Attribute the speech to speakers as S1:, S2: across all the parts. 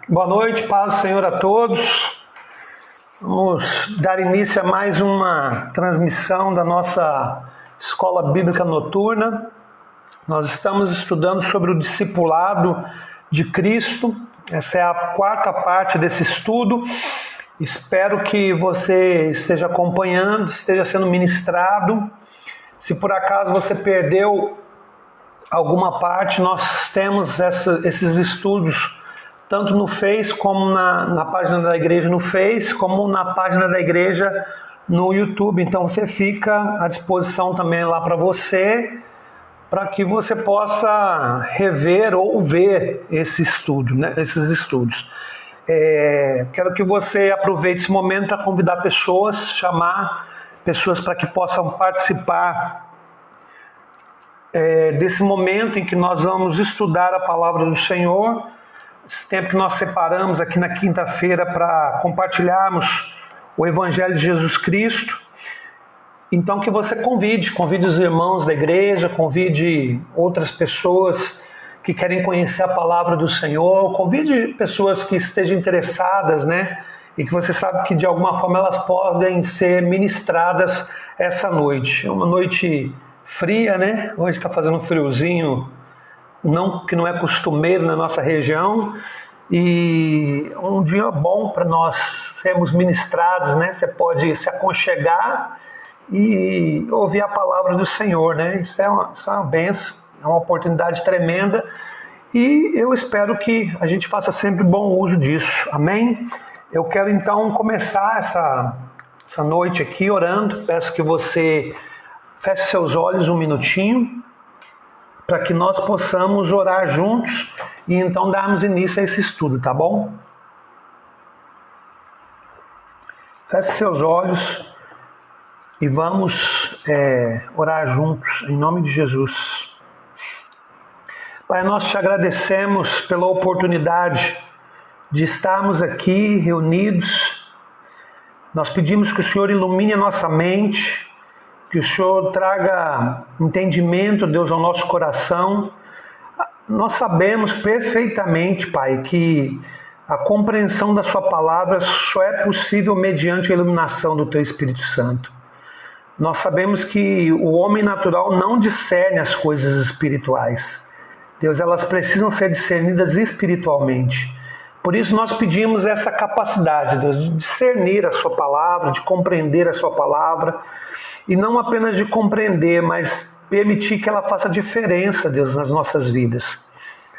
S1: Boa noite, paz do Senhor a todos. Vamos dar início a mais uma transmissão da nossa Escola Bíblica Noturna. Nós estamos estudando sobre o discipulado de Cristo. Essa é a quarta parte desse estudo. Espero que você esteja acompanhando, esteja sendo ministrado. Se por acaso você perdeu alguma parte, nós temos esses estudos tanto no Face como na página da igreja no Face, como na página da igreja no YouTube. Então você fica à disposição também lá para você, para que você possa rever ou ver esse estudo, né? Esses estudos. Quero que você aproveite esse momento para convidar pessoas, chamar pessoas para que possam participar desse momento em que nós vamos estudar a palavra do Senhor. Esse tempo que nós separamos aqui na quinta-feira para compartilharmos o Evangelho de Jesus Cristo. Então que você convide os irmãos da igreja, convide outras pessoas que querem conhecer a palavra do Senhor, convide pessoas que estejam interessadas, né? E que você sabe que de alguma forma elas podem ser ministradas essa noite. É uma noite fria, né? Hoje está fazendo um friozinho, que não é costumeiro na nossa região, e um dia bom para nós sermos ministrados, né? Você pode se aconchegar e ouvir a palavra do Senhor, né? Isso é uma bênção, é uma oportunidade tremenda, e eu espero que a gente faça sempre bom uso disso, amém? Eu quero então começar essa noite aqui orando. Peço que você feche seus olhos um minutinho, para que nós possamos orar juntos e então darmos início a esse estudo, tá bom? Feche seus olhos e vamos orar juntos, em nome de Jesus. Pai, nós te agradecemos pela oportunidade de estarmos aqui reunidos. Nós pedimos que o Senhor ilumine a nossa mente, que o Senhor traga entendimento, Deus, ao nosso coração. Nós sabemos perfeitamente, Pai, que a compreensão da Sua palavra só é possível mediante a iluminação do Teu Espírito Santo. Nós sabemos que o homem natural não discerne as coisas espirituais. Deus, elas precisam ser discernidas espiritualmente. Por isso nós pedimos essa capacidade, Deus, de discernir a Sua palavra, de compreender a Sua palavra, e não apenas de compreender, mas permitir que ela faça diferença, Deus, nas nossas vidas.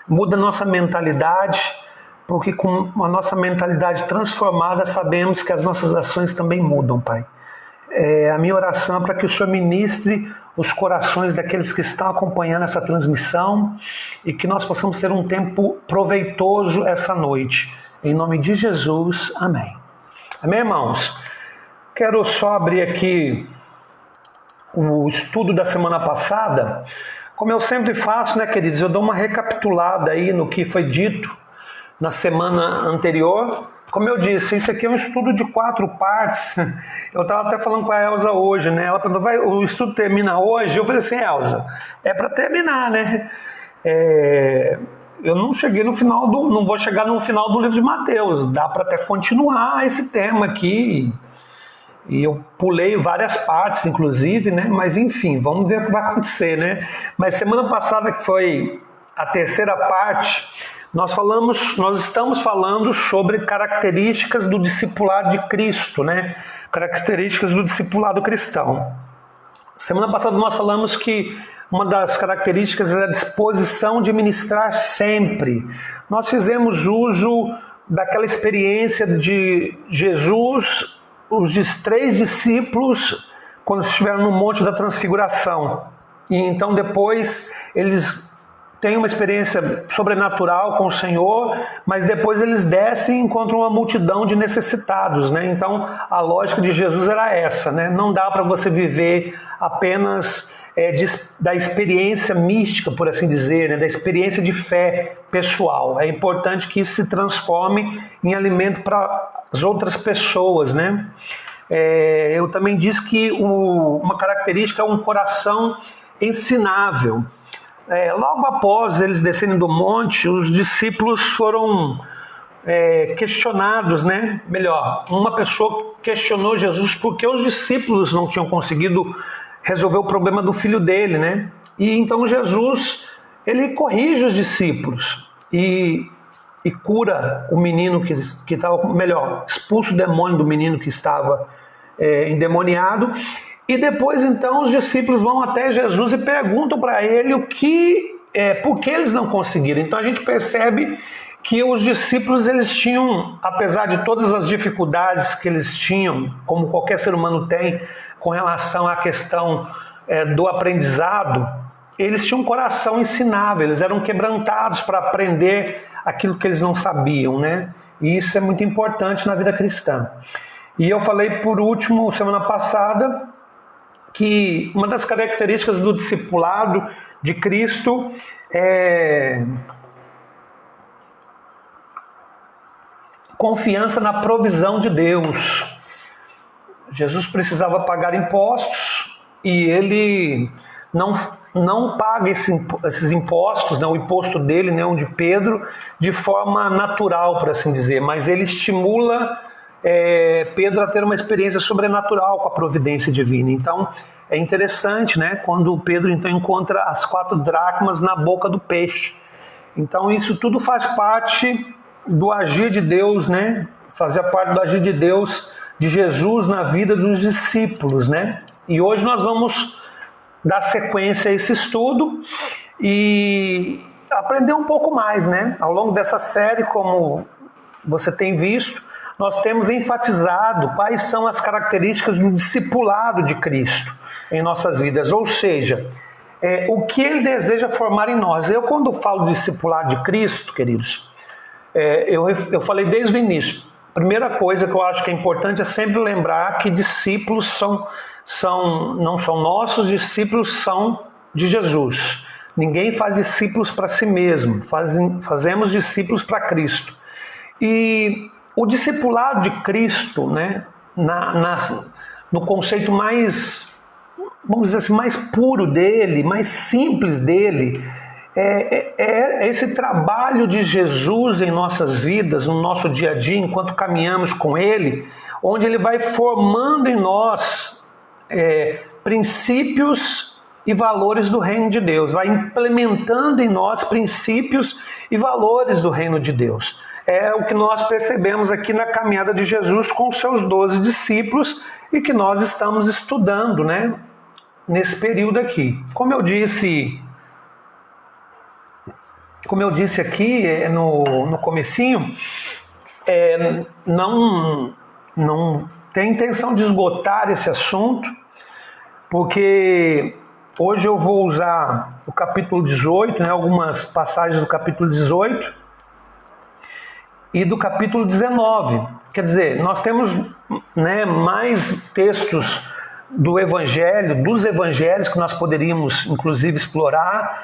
S1: Muda a nossa mentalidade, porque com a nossa mentalidade transformada, sabemos que as nossas ações também mudam, Pai. A minha oração é para que o Senhor ministre os corações daqueles que estão acompanhando essa transmissão e que nós possamos ter um tempo proveitoso essa noite. Em nome de Jesus, amém. Amém, irmãos? Quero só abrir aqui o estudo da semana passada. Como eu sempre faço, né, queridos? Eu dou uma recapitulada aí no que foi dito na semana anterior. Como eu disse, isso aqui é um estudo de 4 partes. Eu estava até falando com a Elza hoje, né? Ela perguntou, o estudo termina hoje? Eu falei assim, Elza, é para terminar, né? Eu não cheguei não vou chegar no final do livro de Mateus. Dá para até continuar esse tema aqui. E eu pulei várias partes, inclusive, né? Mas enfim, vamos ver o que vai acontecer, né? Mas semana passada, que foi a terceira parte, nós estamos falando sobre características do discipulado de Cristo, né? Características do discipulado cristão. Semana passada nós falamos que uma das características é a disposição de ministrar sempre. Nós fizemos uso daquela experiência de Jesus, os 3 discípulos, quando estiveram no Monte da Transfiguração. E então depois eles têm uma experiência sobrenatural com o Senhor, mas depois eles descem e encontram uma multidão de necessitados, né? Então a lógica de Jesus era essa, né? Não dá para você viver apenas da experiência mística, por assim dizer, né? Da experiência de fé pessoal. É importante que isso se transforme em alimento para as outras pessoas, né? Eu também disse que uma característica é um coração ensinável. logo após eles descerem do monte, os discípulos foram questionados, né? Melhor, uma pessoa questionou Jesus porque os discípulos não tinham conseguido resolver o problema do filho dele, né? E então Jesus, ele corrige os discípulos e cura o menino que estava, melhor, expulsa o demônio do menino que estava endemoniado. E depois então os discípulos vão até Jesus e perguntam para ele por que eles não conseguiram. Então a gente percebe que os discípulos, eles tinham, apesar de todas as dificuldades que eles tinham, como qualquer ser humano tem, com relação à questão do aprendizado, eles tinham um coração ensinável, eles eram quebrantados para aprender aquilo que eles não sabiam, né? E isso é muito importante na vida cristã. E eu falei por último, semana passada, que uma das características do discipulado de Cristo é confiança na provisão de Deus. Jesus precisava pagar impostos e ele não paga esses impostos, né, o imposto dele, né, o de Pedro, de forma natural, por assim dizer, mas ele estimula Pedro a ter uma experiência sobrenatural com a providência divina. Então é interessante, né, quando Pedro então encontra as 4 dracmas na boca do peixe. Então isso tudo faz parte do agir de Deus, né? Fazia parte do agir de Deus, de Jesus na vida dos discípulos, né? E hoje nós vamos dar sequência a esse estudo e aprender um pouco mais, né? Ao longo dessa série, como você tem visto, nós temos enfatizado quais são as características do discipulado de Cristo em nossas vidas, ou seja, o que ele deseja formar em nós. Eu, quando falo de discipulado de Cristo, queridos, eu falei desde o início. Primeira coisa que eu acho que é importante é sempre lembrar que discípulos não são nossos, discípulos são de Jesus. Ninguém faz discípulos para si mesmo, fazemos discípulos para Cristo. E o discipulado de Cristo, né, no conceito mais, vamos dizer assim, mais puro dele, mais simples dele, é esse trabalho de Jesus em nossas vidas, no nosso dia a dia, enquanto caminhamos com Ele, onde Ele vai formando em nós princípios e valores do reino de Deus, vai implementando em nós princípios e valores do reino de Deus. É o que nós percebemos aqui na caminhada de Jesus com os seus 12 discípulos e que nós estamos estudando, né, nesse período aqui. Como eu disse aqui no comecinho, não tem intenção de esgotar esse assunto, porque hoje eu vou usar o capítulo 18, né, algumas passagens do capítulo 18 e do capítulo 19. Quer dizer, nós temos, né, mais textos dos evangelhos que nós poderíamos inclusive explorar,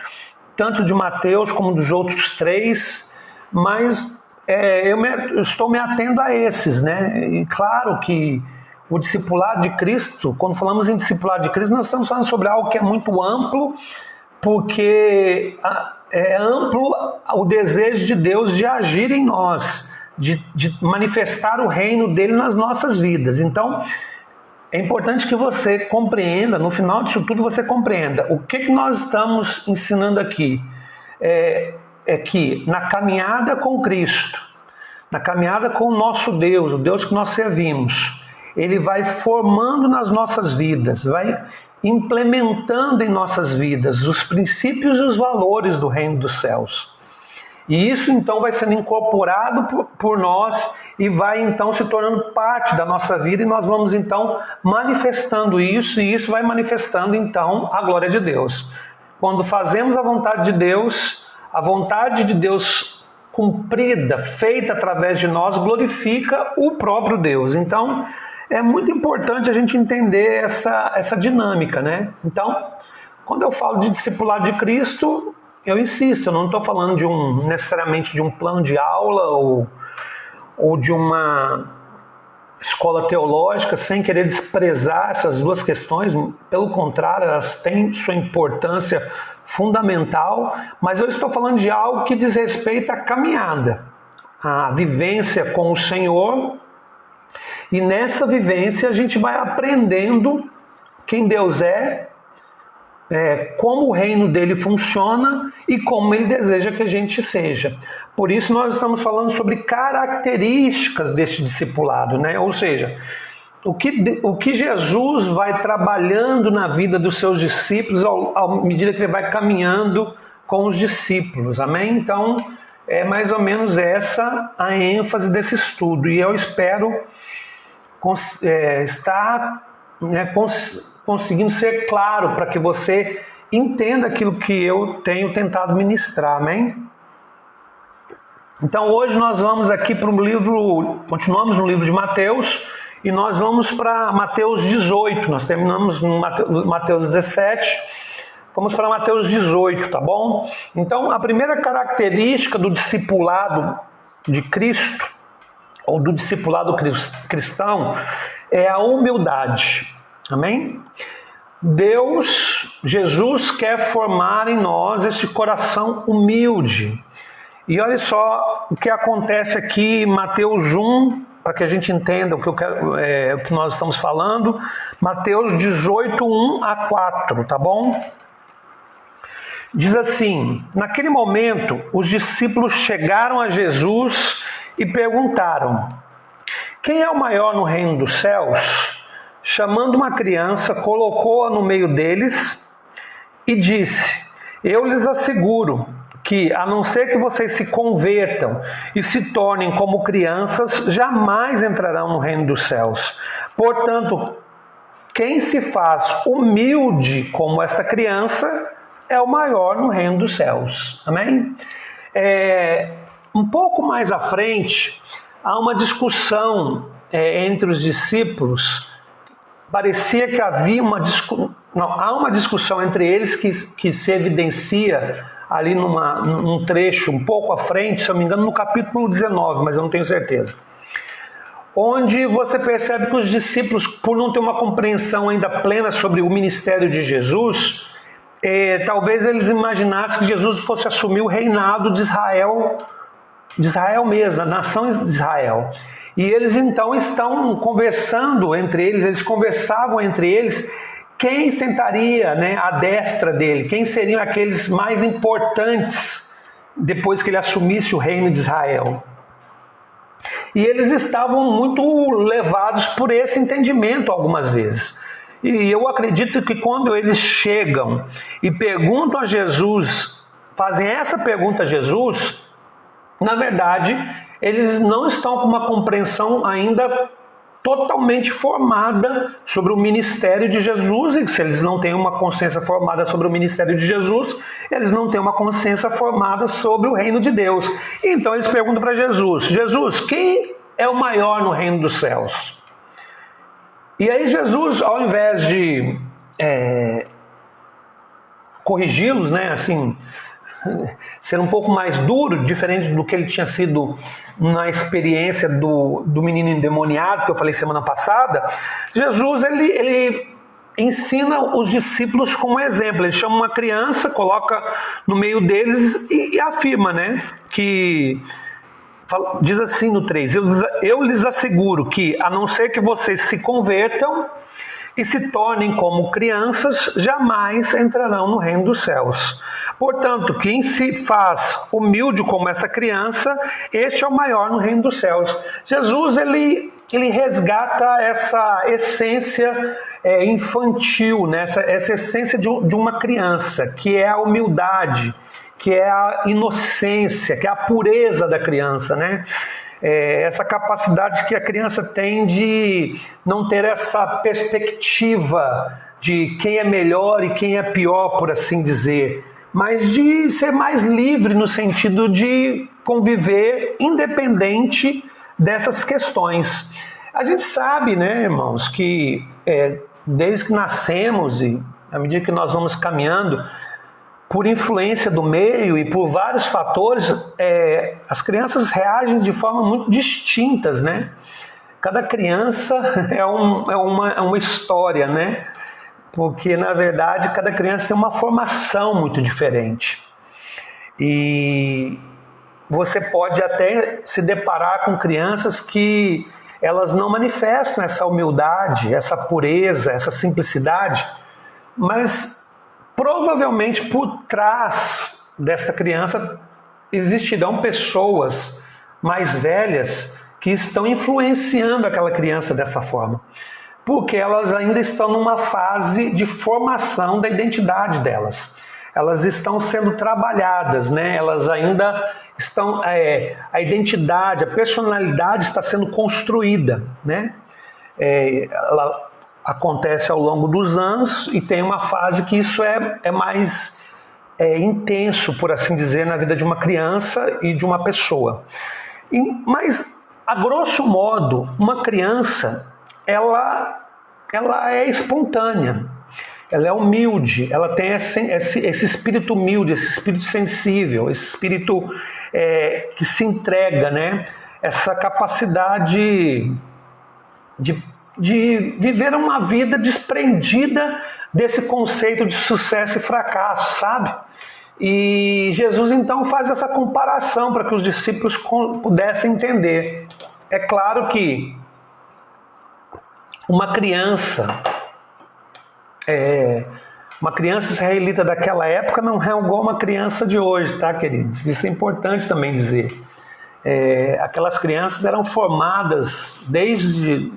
S1: tanto de Mateus como dos outros 3, mas eu estou me atendo a esses, né? E claro que o discipulado de Cristo, quando falamos em discipulado de Cristo, nós estamos falando sobre algo que é muito amplo, porque é amplo o desejo de Deus de agir em nós, de manifestar o reino dele nas nossas vidas. Então, é importante que você compreenda, no final disso tudo você compreenda o que nós estamos ensinando aqui. É que na caminhada com Cristo, na caminhada com o nosso Deus, o Deus que nós servimos, Ele vai formando nas nossas vidas, vai implementando em nossas vidas os princípios e os valores do reino dos céus. E isso então vai sendo incorporado por nós e vai então se tornando parte da nossa vida, e nós vamos então manifestando isso, e isso vai manifestando então a glória de Deus. Quando fazemos a vontade de Deus cumprida, feita através de nós, glorifica o próprio Deus. Então é muito importante a gente entender essa dinâmica, né? Então, quando eu falo de discipulado de Cristo, eu insisto, eu não estou falando necessariamente de um plano de aula ou de uma escola teológica, sem querer desprezar essas duas questões, pelo contrário, elas têm sua importância fundamental, mas eu estou falando de algo que diz respeito à caminhada, à vivência com o Senhor, e nessa vivência a gente vai aprendendo quem Deus é, como o reino dele funciona e como ele deseja que a gente seja. Por isso nós estamos falando sobre características deste discipulado, né? Ou seja, o que Jesus vai trabalhando na vida dos seus discípulos à medida que ele vai caminhando com os discípulos, amém? Então, é mais ou menos essa a ênfase desse estudo, e eu espero estar conseguindo ser claro para que você entenda aquilo que eu tenho tentado ministrar, amém? Então hoje nós vamos aqui para continuamos no livro de Mateus, e nós vamos para Mateus 18, nós terminamos no Mateus 17, vamos para Mateus 18, tá bom? Então a primeira característica do discipulado de Cristo, ou do discipulado cristão, é a humildade, amém? Jesus quer formar em nós este coração humilde. E olha só o que acontece aqui em Mateus 1, para que a gente entenda o que nós estamos falando. Mateus 18, 1 a 4, tá bom? Diz assim: naquele momento, os discípulos chegaram a Jesus e perguntaram: quem é o maior no reino dos céus? Chamando uma criança, colocou-a no meio deles e disse: eu lhes asseguro que, a não ser que vocês se convertam e se tornem como crianças, jamais entrarão no reino dos céus. Portanto, quem se faz humilde como esta criança é o maior no reino dos céus. Amém? Um pouco mais à frente, há uma discussão entre os discípulos. Parecia que havia há uma discussão entre eles que se evidencia ali num trecho um pouco à frente, se eu não me engano, no capítulo 19, mas eu não tenho certeza. Onde você percebe que os discípulos, por não ter uma compreensão ainda plena sobre o ministério de Jesus, talvez eles imaginassem que Jesus fosse assumir o reinado de Israel mesmo, a nação de Israel. E eles então estão conversando entre eles, eles conversavam entre eles quem sentaria, à destra dele, quem seriam aqueles mais importantes depois que ele assumisse o reino de Israel. E eles estavam muito levados por esse entendimento algumas vezes. E eu acredito que quando eles chegam e perguntam a Jesus, fazem essa pergunta a Jesus, na verdade, eles não estão com uma compreensão ainda totalmente formada sobre o ministério de Jesus, e se eles não têm uma consciência formada sobre o ministério de Jesus, eles não têm uma consciência formada sobre o reino de Deus. Então eles perguntam para Jesus: Jesus, quem é o maior no reino dos céus? E aí Jesus, ao invés de corrigi-los, assim, ser um pouco mais duro, diferente do que ele tinha sido na experiência do menino endemoniado, que eu falei semana passada, Jesus ele ensina os discípulos como exemplo. Ele chama uma criança, coloca no meio deles e afirma, que diz assim no 3: eu lhes asseguro que, a não ser que vocês se convertam e se tornem como crianças, jamais entrarão no reino dos céus. Portanto, quem se faz humilde como essa criança, este é o maior no reino dos céus. Jesus, ele resgata essa essência infantil, essa essência de uma criança, que é a humildade, que é a inocência, que é a pureza da criança, essa capacidade que a criança tem de não ter essa perspectiva de quem é melhor e quem é pior, por assim dizer, mas de ser mais livre no sentido de conviver independente dessas questões. A gente sabe, irmãos, que desde que nascemos e à medida que nós vamos caminhando, por influência do meio e por vários fatores, as crianças reagem de forma muito distintas, cada criança é uma história, né? Porque, na verdade, cada criança tem uma formação muito diferente. E você pode até se deparar com crianças que elas não manifestam essa humildade, essa pureza, essa simplicidade, mas provavelmente por trás desta criança existirão pessoas mais velhas que estão influenciando aquela criança dessa forma, porque elas ainda estão numa fase de formação da identidade delas. Elas estão sendo trabalhadas, né? Elas ainda estão... a identidade, a personalidade está sendo construída, né? Ela acontece ao longo dos anos e tem uma fase que isso é mais intenso, por assim dizer, na vida de uma criança e de uma pessoa. Mas, a grosso modo, uma criança, ela é espontânea. Ela é humilde, ela tem esse espírito humilde, esse espírito sensível, esse espírito que se entrega, né? Essa capacidade de viver uma vida desprendida desse conceito de sucesso e fracasso, sabe? E Jesus então faz essa comparação para que os discípulos pudessem entender. É claro que uma criança israelita daquela época não é igual uma criança de hoje, tá, queridos? Isso é importante também dizer. Aquelas crianças eram formadas desde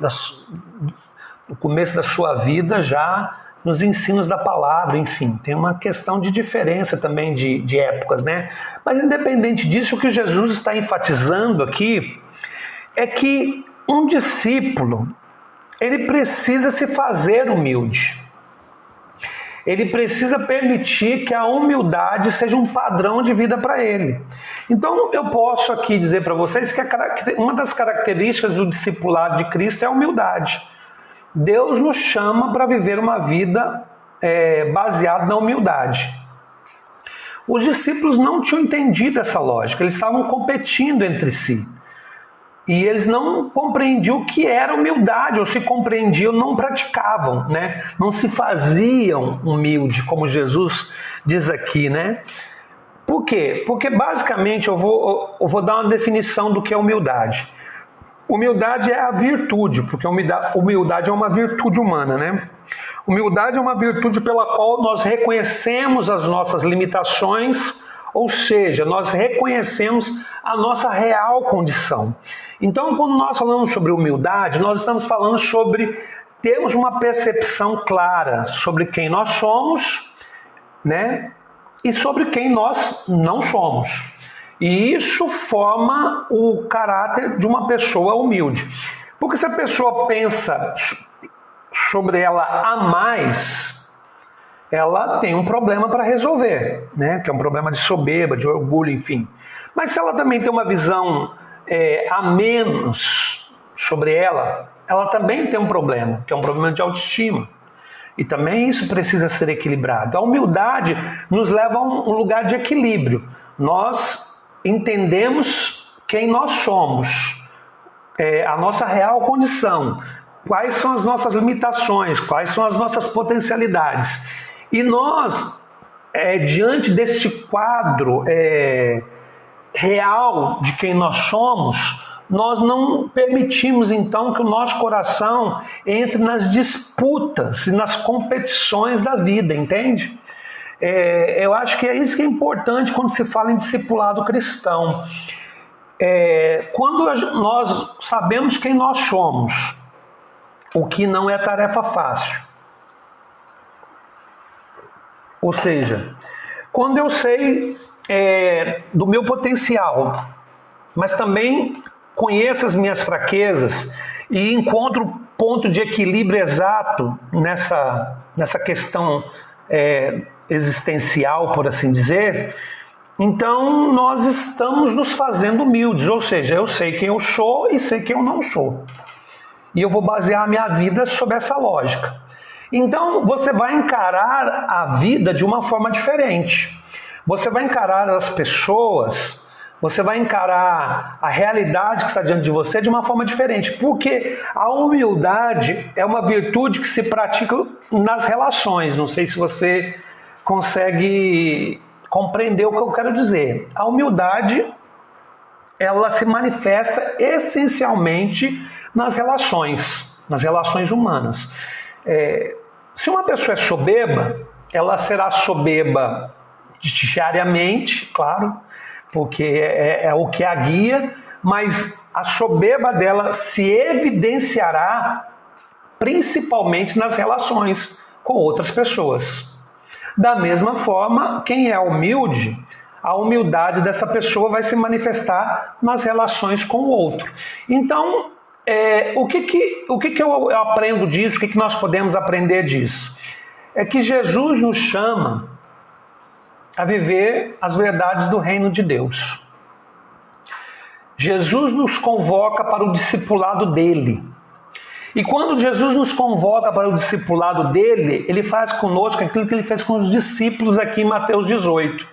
S1: o começo da sua vida já nos ensinos da palavra, enfim, tem uma questão de diferença também de épocas, né? Mas independente disso, o que Jesus está enfatizando aqui é que um discípulo, ele precisa se fazer humilde. Ele precisa permitir que a humildade seja um padrão de vida para ele. Então, eu posso aqui dizer para vocês que uma das características do discipulado de Cristo é a humildade. Deus nos chama para viver uma vida baseada na humildade. Os discípulos não tinham entendido essa lógica, eles estavam competindo entre si. E eles não compreendiam o que era humildade, ou se compreendiam, não praticavam, né? Não se faziam humilde, como Jesus diz aqui, né? Por quê? Porque basicamente eu vou dar uma definição do que é humildade. Humildade é a virtude, porque humildade é uma virtude humana, né? Humildade é uma virtude pela qual nós reconhecemos as nossas limitações, ou seja, nós reconhecemos a nossa real condição. Então, quando nós falamos sobre humildade, nós estamos falando sobre termos uma percepção clara sobre quem nós somos, né? E sobre quem nós não somos. E isso forma o caráter de uma pessoa humilde. Porque se a pessoa pensa sobre ela a mais, ela tem um problema para resolver, né? Que é um problema de soberba, de orgulho, enfim. Mas se ela também tem uma visão a menos sobre ela também tem um problema, que é um problema de autoestima. E também isso precisa ser equilibrado. A humildade nos leva a um lugar de equilíbrio. Nós entendemos quem nós somos, a nossa real condição, quais são as nossas limitações, quais são as nossas potencialidades. E nós, diante deste quadro real de quem nós somos, nós não permitimos então que o nosso coração entre nas disputas e nas competições da vida, entende? Eu acho que é isso que é importante quando se fala em discipulado cristão. Quando nós sabemos quem nós somos, o que não é tarefa fácil. Ou seja, quando eu sei do meu potencial, mas também conheço as minhas fraquezas e encontro o ponto de equilíbrio exato nessa questão existencial, por assim dizer, então nós estamos nos fazendo humildes, ou seja, eu sei quem eu sou e sei quem eu não sou. E eu vou basear a minha vida sobre essa lógica. Então você vai encarar a vida de uma forma diferente. Você vai encarar as pessoas Você vai encarar a realidade que está diante de você de uma forma diferente, porque a humildade é uma virtude que se pratica nas relações. Não sei se você consegue compreender o que eu quero dizer. A humildade, ela se manifesta essencialmente nas relações humanas. Se uma pessoa é soberba, ela será soberba diariamente, claro, porque é o que a guia, mas a soberba dela se evidenciará principalmente nas relações com outras pessoas. Da mesma forma, quem é humilde, a humildade dessa pessoa vai se manifestar nas relações com o outro. Então, o que eu aprendo disso? O que nós podemos aprender disso? É que Jesus nos chama a viver as verdades do reino de Deus. Jesus nos convoca para o discipulado dele. E quando Jesus nos convoca para o discipulado dele, ele faz conosco aquilo que ele fez com os discípulos aqui em Mateus 18.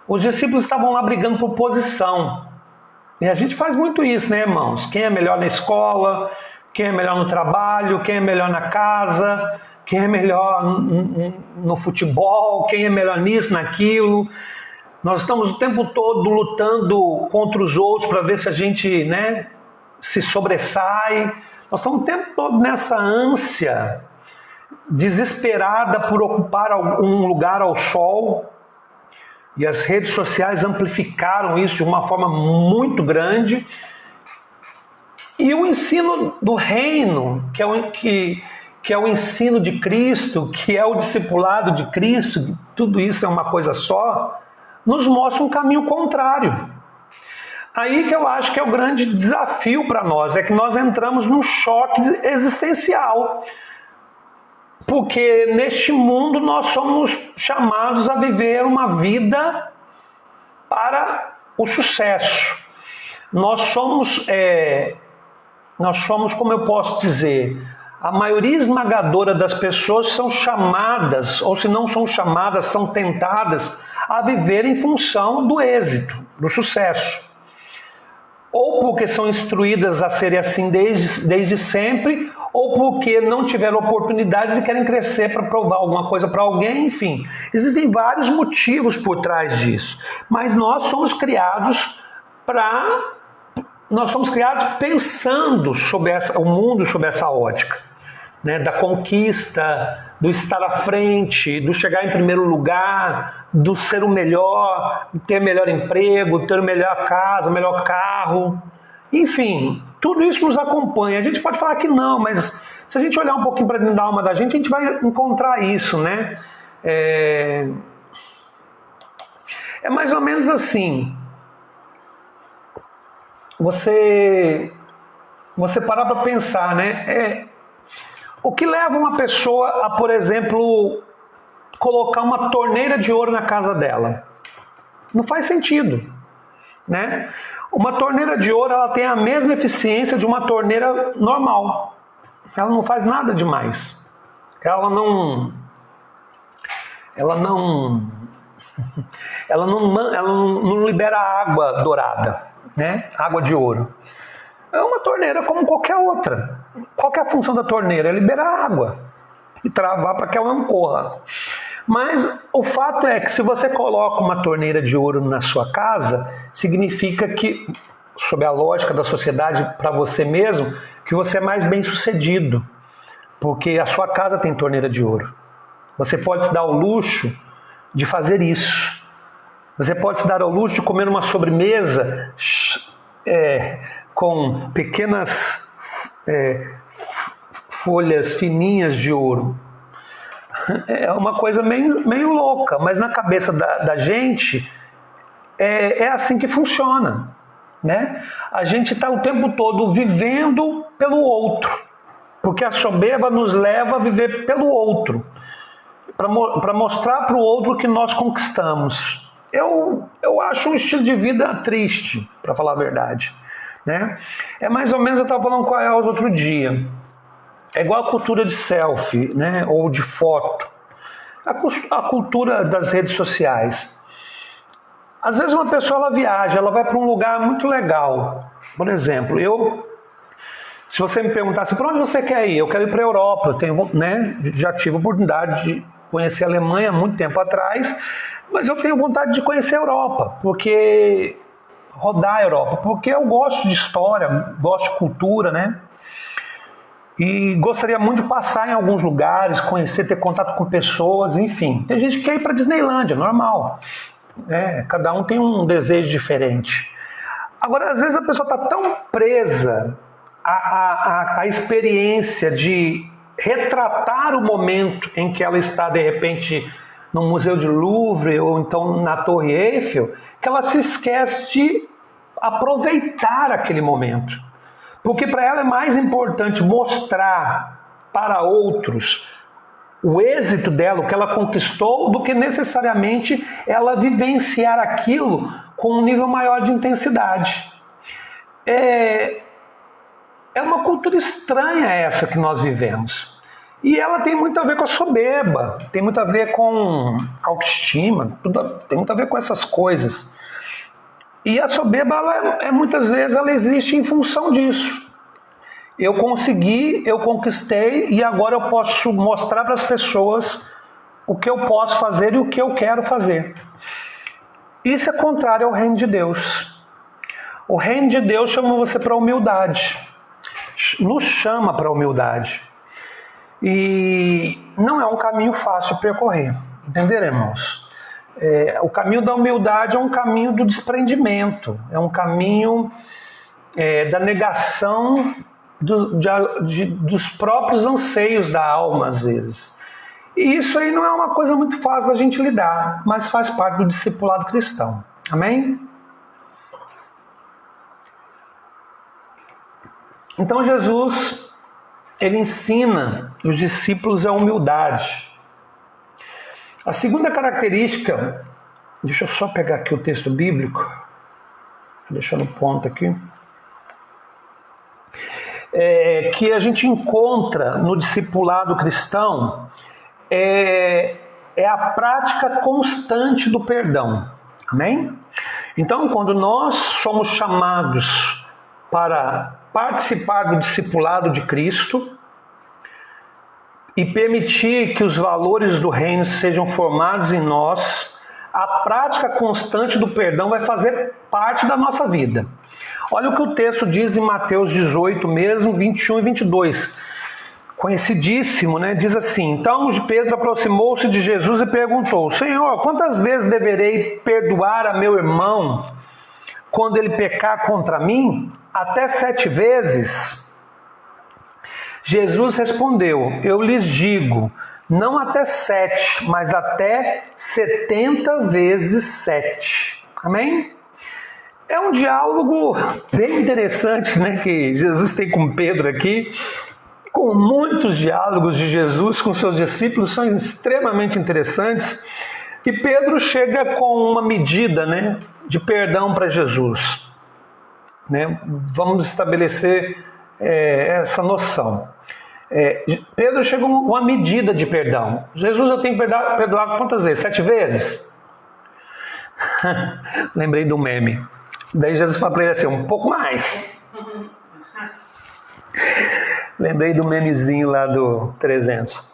S1: Os discípulos estavam lá brigando por posição. E a gente faz muito isso, né, irmãos? Quem é melhor na escola, quem é melhor no trabalho, quem é melhor na casa, quem é melhor no futebol, quem é melhor nisso, naquilo. Nós estamos o tempo todo lutando contra os outros para ver se a gente, né, se sobressai. Nós estamos o tempo todo nessa ânsia desesperada por ocupar um lugar ao sol. E as redes sociais amplificaram isso de uma forma muito grande. E o ensino do reino, que é o ensino de Cristo, que é o discipulado de Cristo, tudo isso é uma coisa só, nos mostra um caminho contrário. Aí que eu acho que é o grande desafio para nós, é que nós entramos num choque existencial. Porque neste mundo nós somos chamados a viver uma vida para o sucesso. Nós somos, como eu posso dizer, a maioria esmagadora das pessoas são chamadas, ou se não são chamadas, são tentadas a viver em função do êxito, do sucesso. Ou porque são instruídas a serem assim desde sempre, ou porque não tiveram oportunidades e querem crescer para provar alguma coisa para alguém, enfim. Existem vários motivos por trás disso. Mas nós somos criados pensando sobre o mundo sob essa ótica, né? Da conquista, do estar à frente, do chegar em primeiro lugar, do ser o melhor, ter melhor emprego, ter melhor casa, melhor carro. Enfim, tudo isso nos acompanha. A gente pode falar que não, mas se a gente olhar um pouquinho para dentro da alma da gente, a gente vai encontrar isso, né? É mais ou menos assim. Você parar para pensar, né? O que leva uma pessoa a, por exemplo, colocar uma torneira de ouro na casa dela? Não faz sentido, né? Uma torneira de ouro, ela tem a mesma eficiência de uma torneira normal. Ela não faz nada demais. Ela não libera água dourada, né? Água de ouro. É uma torneira como qualquer outra. Qual que é a função da torneira? É liberar água e travar para que ela não corra. Mas o fato é que se você coloca uma torneira de ouro na sua casa, significa que, sob a lógica da sociedade, para você mesmo, que você é mais bem sucedido, porque a sua casa tem torneira de ouro. Você pode se dar ao luxo de fazer isso. Você pode se dar ao luxo de comer uma sobremesa com pequenas folhas fininhas de ouro. É uma coisa meio louca, mas na cabeça da gente é assim que funciona, né? A gente está o tempo todo vivendo pelo outro, porque a soberba nos leva a viver pelo outro, para mostrar para o outro que nós conquistamos. Eu acho um estilo de vida triste, para falar a verdade, né? É mais ou menos, eu estava falando com a Elza outro dia, é igual a cultura de selfie, né? Ou de foto, a cultura das redes sociais. Às vezes uma pessoa ela viaja, ela vai para um lugar muito legal. Por exemplo, se você me perguntasse para onde você quer ir, eu quero ir para a Europa. Eu tenho, né, já tive a oportunidade de conhecer a Alemanha há muito tempo atrás, mas eu tenho vontade de conhecer a Europa, porque rodar a Europa, porque eu gosto de história, gosto de cultura, né? E gostaria muito de passar em alguns lugares, conhecer, ter contato com pessoas, enfim. Tem gente que quer ir para Disneylândia, normal. Cada um tem um desejo diferente. Agora, às vezes a pessoa está tão presa à experiência de retratar o momento em que ela está, de repente, no Museu de Louvre ou então na Torre Eiffel, que ela se esquece de aproveitar aquele momento. Porque para ela é mais importante mostrar para outros o êxito dela, o que ela conquistou, do que necessariamente ela vivenciar aquilo com um nível maior de intensidade. É uma cultura estranha essa que nós vivemos. E ela tem muito a ver com a soberba, tem muito a ver com autoestima, tem muito a ver com essas coisas. E a soberba, muitas vezes, ela existe em função disso. Eu consegui, eu conquistei e agora eu posso mostrar para as pessoas o que eu posso fazer e o que eu quero fazer. Isso é contrário ao reino de Deus. O reino de Deus chama você para a humildade. Nos chama para a humildade. E não é um caminho fácil de percorrer. Entenderam, irmãos? O caminho da humildade é um caminho do desprendimento. É um caminho da negação dos próprios anseios da alma, às vezes. E isso aí não é uma coisa muito fácil da gente lidar, mas faz parte do discipulado cristão. Amém? Então Jesus, ele ensina os discípulos a humildade. A segunda característica, deixa eu só pegar aqui o texto bíblico, deixando o ponto aqui, que a gente encontra no discipulado cristão é a prática constante do perdão. Amém? Então, quando nós somos chamados para participar do discipulado de Cristo e permitir que os valores do reino sejam formados em nós, a prática constante do perdão vai fazer parte da nossa vida. Olha o que o texto diz em Mateus 18 mesmo, 21 e 22. Conhecidíssimo, né? Diz assim: então Pedro aproximou-se de Jesus e perguntou: Senhor, quantas vezes deverei perdoar a meu irmão quando ele pecar contra mim? Até 7 vezes? Jesus respondeu: eu lhes digo, não até 7, mas até 70 vezes 7. Amém? É um diálogo bem interessante, né, que Jesus tem com Pedro aqui. Com muitos diálogos de Jesus com seus discípulos são extremamente interessantes. E Pedro chega com uma medida, né, de perdão para Jesus. Né? Vamos estabelecer essa noção. Pedro chega com uma medida de perdão. Jesus, eu tenho que perdoar quantas vezes? 7 vezes? Lembrei do meme. Daí Jesus fala para ele assim, um pouco mais. Lembrei do memezinho lá do 300.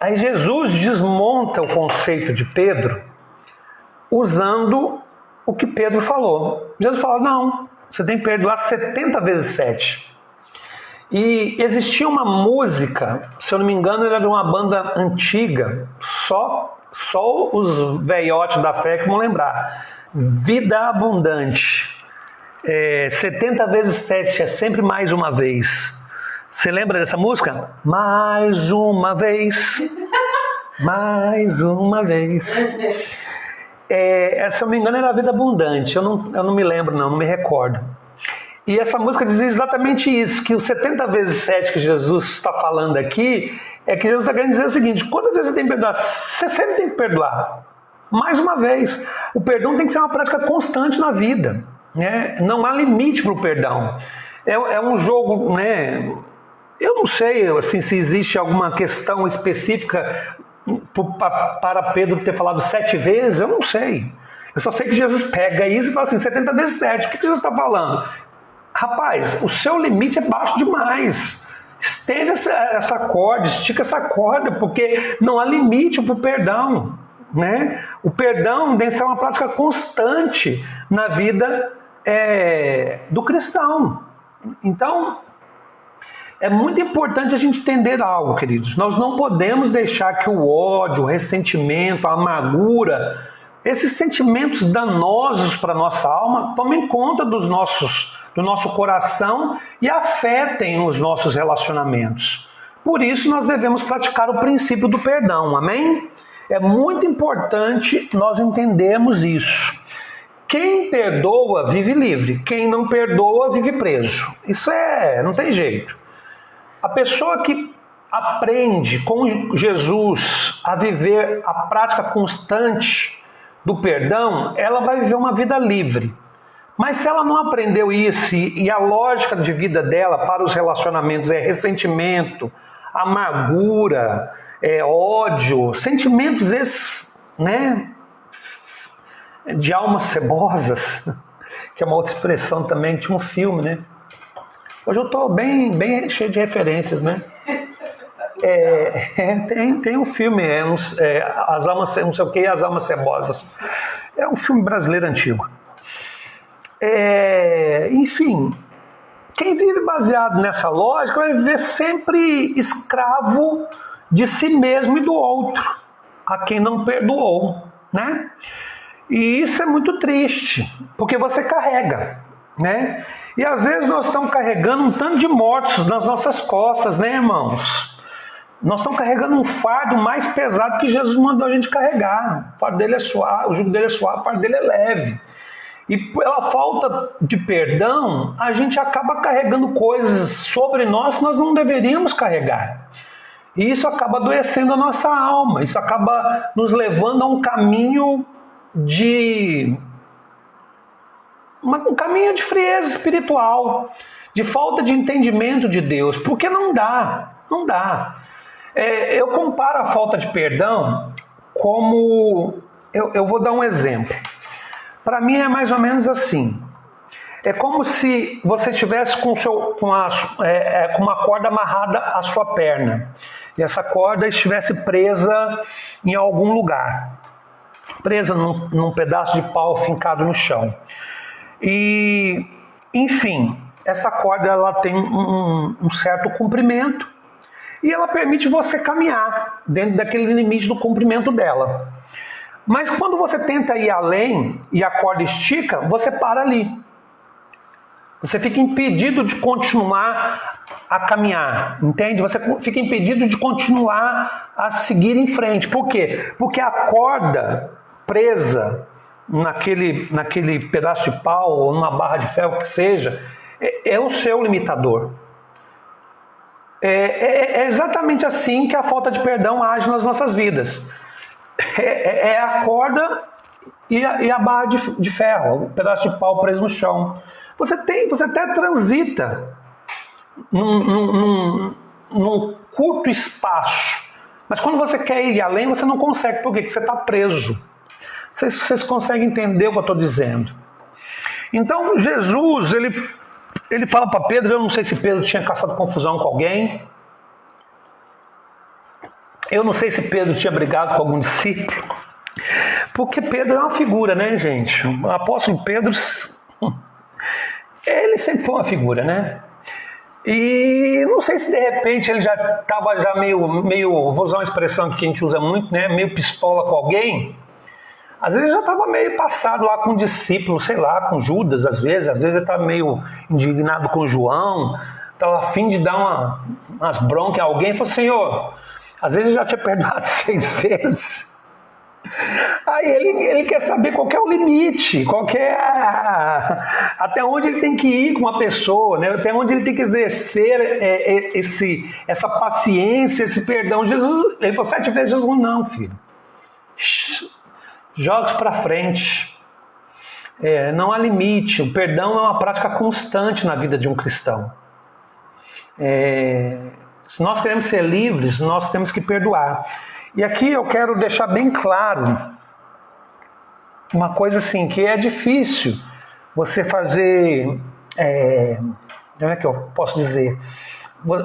S1: Aí Jesus desmonta o conceito de Pedro usando o que Pedro falou. Jesus fala, não, você tem que perdoar 70 vezes 7. E existia uma música, se eu não me engano, era de uma banda antiga, só os velhotes da fé que vão lembrar. Vida Abundante. 70 vezes 7 é sempre mais uma vez. Você lembra dessa música? Mais uma vez. Mais uma vez. Se eu não me engano, era a Vida Abundante. Eu não me lembro, não me recordo. E essa música dizia exatamente isso, que o 70 vezes 7 que Jesus está falando aqui, é que Jesus está querendo dizer o seguinte: quantas vezes você tem que perdoar? Você sempre tem que perdoar. Mais uma vez. O perdão tem que ser uma prática constante na vida. Né? Não há limite para o perdão. É um jogo, né? Eu não sei assim, se existe alguma questão específica para Pedro ter falado 7 vezes? Eu não sei. Eu só sei que Jesus pega isso e fala assim, 70 vezes 7. O que Jesus está falando? Rapaz, o seu limite é baixo demais. Estende essa corda, estica essa corda, porque não há limite para o perdão. Né? O perdão deve ser uma prática constante na vida do cristão. Então, é muito importante a gente entender algo, queridos. Nós não podemos deixar que o ódio, o ressentimento, a amargura, esses sentimentos danosos para a nossa alma tomem conta do nosso coração e afetem os nossos relacionamentos. Por isso, nós devemos praticar o princípio do perdão, amém? É muito importante nós entendermos isso. Quem perdoa vive livre, quem não perdoa vive preso. Isso não tem jeito. A pessoa que aprende com Jesus a viver a prática constante do perdão, ela vai viver uma vida livre. Mas se ela não aprendeu isso e a lógica de vida dela para os relacionamentos é ressentimento, amargura, ódio, sentimentos esses, né, de almas cebosas, que é uma outra expressão também, tinha um filme, né? Hoje eu estou bem cheio de referências, né? Tem um filme, as almas, não sei o que, as almas cebosas. É um filme brasileiro antigo. Enfim, quem vive baseado nessa lógica vai viver sempre escravo de si mesmo e do outro, a quem não perdoou, né? E isso é muito triste, porque você carrega, né? E às vezes nós estamos carregando um tanto de mortos nas nossas costas, né, irmãos? Nós estamos carregando um fardo mais pesado que Jesus mandou a gente carregar. O fardo dele é suave, o jugo dele é suave, o fardo dele é leve. E pela falta de perdão, a gente acaba carregando coisas sobre nós que nós não deveríamos carregar. E isso acaba adoecendo a nossa alma, isso acaba nos levando a um caminho um caminho de frieza espiritual, de falta de entendimento de Deus, porque não dá. Eu comparo a falta de perdão como... Eu vou dar um exemplo. Para mim é mais ou menos assim. É como se você estivesse com uma corda amarrada à sua perna. E essa corda estivesse presa em algum lugar. Presa num pedaço de pau fincado no chão. E, enfim, essa corda ela tem um certo comprimento e ela permite você caminhar dentro daquele limite do comprimento dela. Mas quando você tenta ir além e a corda estica, você para ali. Você fica impedido de continuar a caminhar, entende? Você fica impedido de continuar a seguir em frente. Por quê? Porque a corda presa naquele pedaço de pau ou numa barra de ferro que seja, é o seu limitador. É exatamente assim que a falta de perdão age nas nossas vidas. É a corda e a barra de ferro, o pedaço de pau preso no chão. Você até transita num curto espaço, mas quando você quer ir além, você não consegue. Por quê? Porque você está preso. Vocês conseguem entender o que eu estou dizendo? Então Jesus, ele fala para Pedro, eu não sei se Pedro tinha caçado confusão com alguém, eu não sei se Pedro tinha brigado com algum discípulo, porque Pedro é uma figura, né, gente? O apóstolo Pedro, ele sempre foi uma figura, né? E não sei se de repente ele já estava meio, vou usar uma expressão que a gente usa muito, né? Meio pistola com alguém. Às vezes ele já estava meio passado lá com um discípulo, sei lá, com Judas, às vezes ele estava meio indignado com João, estava a fim de dar umas broncas a alguém, e falou, Senhor, às vezes eu já tinha perdoado 6 vezes. Aí ele quer saber qual que é o limite, até onde ele tem que ir com uma pessoa, né? Até onde ele tem que exercer essa paciência, esse perdão. Jesus, ele falou 7 vezes, Jesus, não, filho. Jogue para frente. Não há limite. O perdão é uma prática constante na vida de um cristão. Se nós queremos ser livres, nós temos que perdoar. E aqui eu quero deixar bem claro uma coisa assim, que é difícil você fazer, como é que eu posso dizer?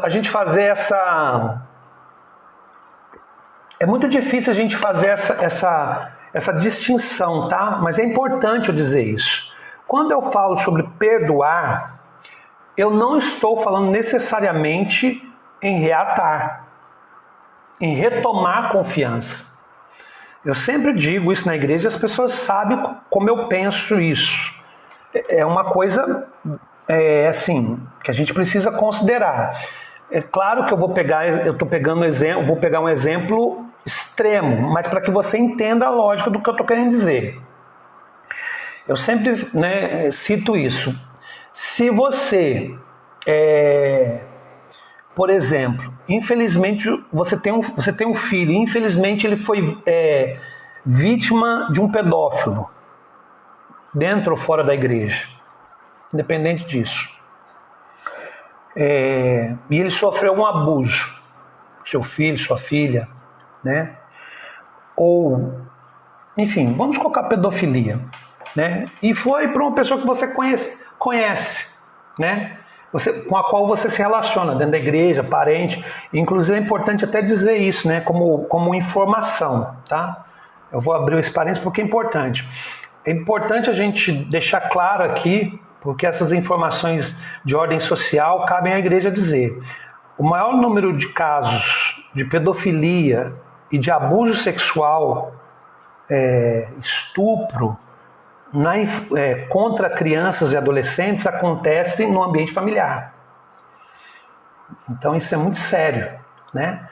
S1: A gente fazer essa... É muito difícil a gente fazer essa distinção, tá? Mas é importante eu dizer isso. Quando eu falo sobre perdoar, eu não estou falando necessariamente em reatar, em retomar a confiança. Eu sempre digo isso na igreja, as pessoas sabem como eu penso isso. É uma coisa assim, que a gente precisa considerar. É claro que vou pegar um exemplo extremo, mas para que você entenda a lógica do que eu estou querendo dizer. Eu sempre, cito isso. Se você, por exemplo, infelizmente você tem um filho, infelizmente ele foi vítima de um pedófilo, dentro ou fora da igreja, independente disso. E ele sofreu um abuso, seu filho, sua filha, né? Ou, enfim, vamos colocar pedofilia, né? E foi para uma pessoa que você conhece, né? Com a qual você se relaciona dentro da igreja, parente. Inclusive é importante até dizer isso, né? Como informação, tá? Eu vou abrir esse parênteses porque é importante. É importante a gente deixar claro aqui, porque essas informações de ordem social cabem à igreja dizer. O maior número de casos de pedofilia e de abuso sexual, estupro, contra crianças e adolescentes acontece no ambiente familiar. Então isso é muito sério, né?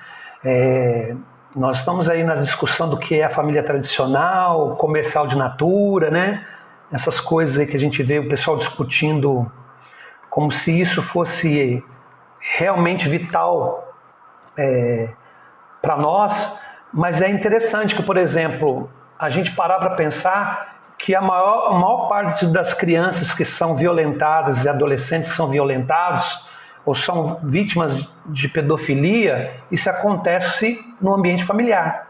S1: Nós estamos aí na discussão do que é a família tradicional, comercial de natura, né? Essas coisas aí que a gente vê o pessoal discutindo como se isso fosse realmente vital para nós, mas é interessante que, por exemplo, a gente parar para pensar que a maior parte das crianças que são violentadas e adolescentes que são violentados ou são vítimas de pedofilia, isso acontece no ambiente familiar.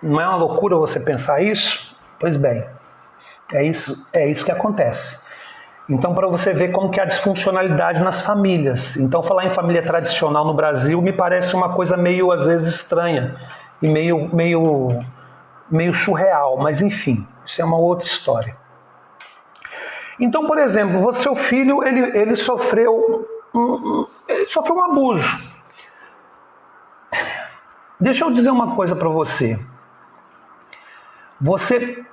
S1: Não é uma loucura você pensar isso? Pois bem, é isso que acontece. Então, para você ver como que há disfuncionalidade nas famílias. Então, falar em família tradicional no Brasil me parece uma coisa meio, às vezes, estranha e meio surreal, mas enfim, isso é uma outra história. Então, por exemplo, seu filho ele sofreu um abuso. Deixa eu dizer uma coisa para você. Você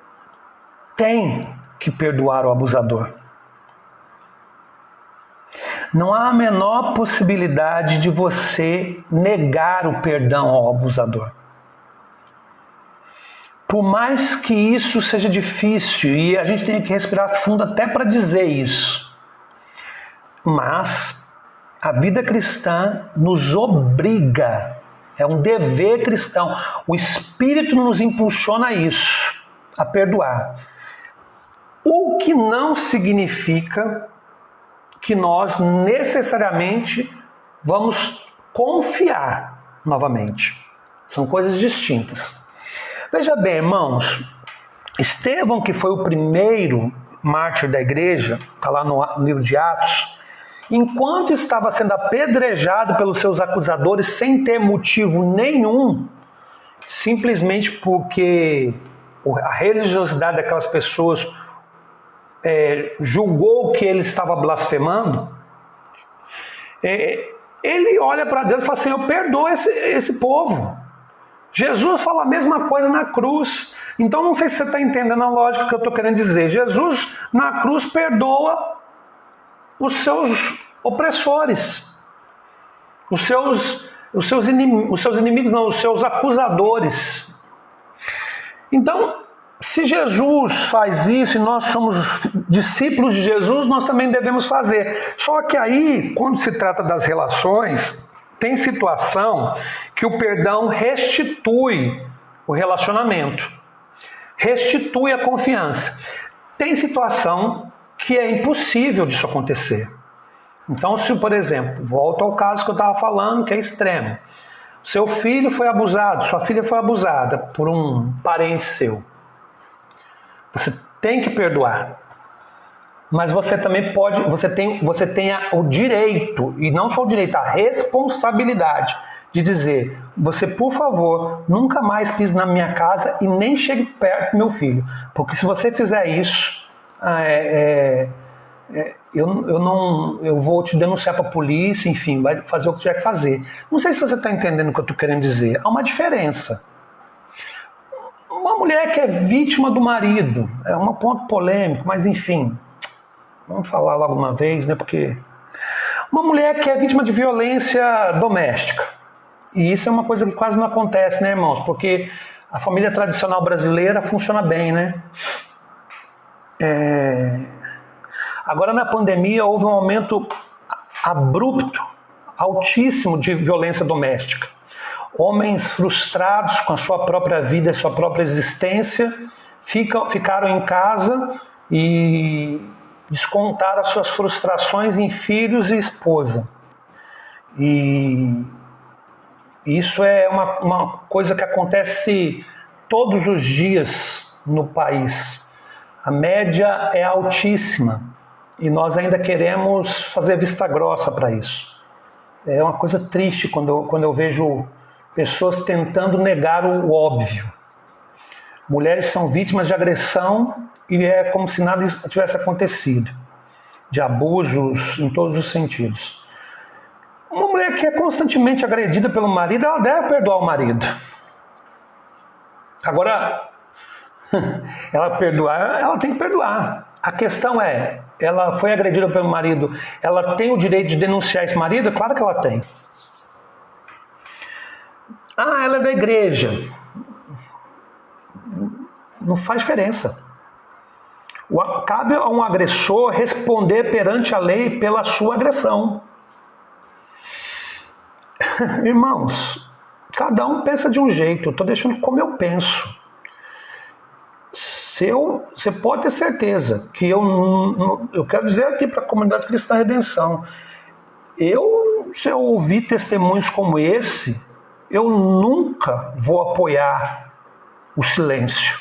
S1: tem que perdoar o abusador. Não há a menor possibilidade de você negar o perdão ao abusador. Por mais que isso seja difícil, e a gente tem que respirar fundo até para dizer isso, mas a vida cristã nos obriga, é um dever cristão, o Espírito nos impulsiona a isso, a perdoar. O que não significa que nós necessariamente vamos confiar novamente. São coisas distintas. Veja bem, irmãos, Estevão, que foi o primeiro mártir da igreja, está lá no livro de Atos, enquanto estava sendo apedrejado pelos seus acusadores sem ter motivo nenhum, simplesmente porque a religiosidade daquelas pessoas julgou que ele estava blasfemando, ele olha para Deus e fala assim: eu perdoo esse povo. Jesus fala a mesma coisa na cruz. Então não sei se você está entendendo a lógica que eu estou querendo dizer. Jesus na cruz perdoa os seus opressores, os seus inimigos não, os seus acusadores. Então, se Jesus faz isso e nós somos discípulos de Jesus, nós também devemos fazer. Só que aí, quando se trata das relações, tem situação que o perdão restitui o relacionamento, restitui a confiança. Tem situação que é impossível disso acontecer. Então, se, por exemplo, volto ao caso que eu estava falando, que é extremo. Seu filho foi abusado, sua filha foi abusada por um parente seu. Você tem que perdoar. Mas você também pode, você tem o direito, e não só o direito, a responsabilidade de dizer: você, por favor, nunca mais pise na minha casa e nem chegue perto do meu filho. Porque se você fizer isso, eu vou te denunciar para a polícia, enfim, vai fazer o que tiver que fazer. Não sei se você está entendendo o que eu estou querendo dizer. Há uma diferença. Uma mulher que é vítima do marido, é um ponto polêmico, mas enfim, vamos falar logo uma vez, né? Porque uma mulher que é vítima de violência doméstica, e isso é uma coisa que quase não acontece, né, irmãos? Porque a família tradicional brasileira funciona bem, né? Agora, na pandemia, houve um aumento abrupto, altíssimo de violência doméstica. Homens frustrados com a sua própria vida, a sua própria existência, ficaram em casa e descontaram as suas frustrações em filhos e esposa. E isso é uma coisa que acontece todos os dias no país. A média é altíssima e nós ainda queremos fazer vista grossa para isso. É uma coisa triste quando eu vejo pessoas tentando negar o óbvio. Mulheres são vítimas de agressão e é como se nada tivesse acontecido. De abusos em todos os sentidos. Uma mulher que é constantemente agredida pelo marido, ela deve perdoar o marido. Agora, ela tem que perdoar. A questão é, ela foi agredida pelo marido, ela tem o direito de denunciar esse marido? Claro que ela tem. Ela é da igreja. Não faz diferença. Cabe a um agressor responder perante a lei pela sua agressão. Irmãos, cada um pensa de um jeito. Eu estou deixando como eu penso. Você pode ter certeza que eu quero dizer aqui para a comunidade cristã Redenção, se eu ouvir testemunhos como esse, eu nunca vou apoiar o silêncio.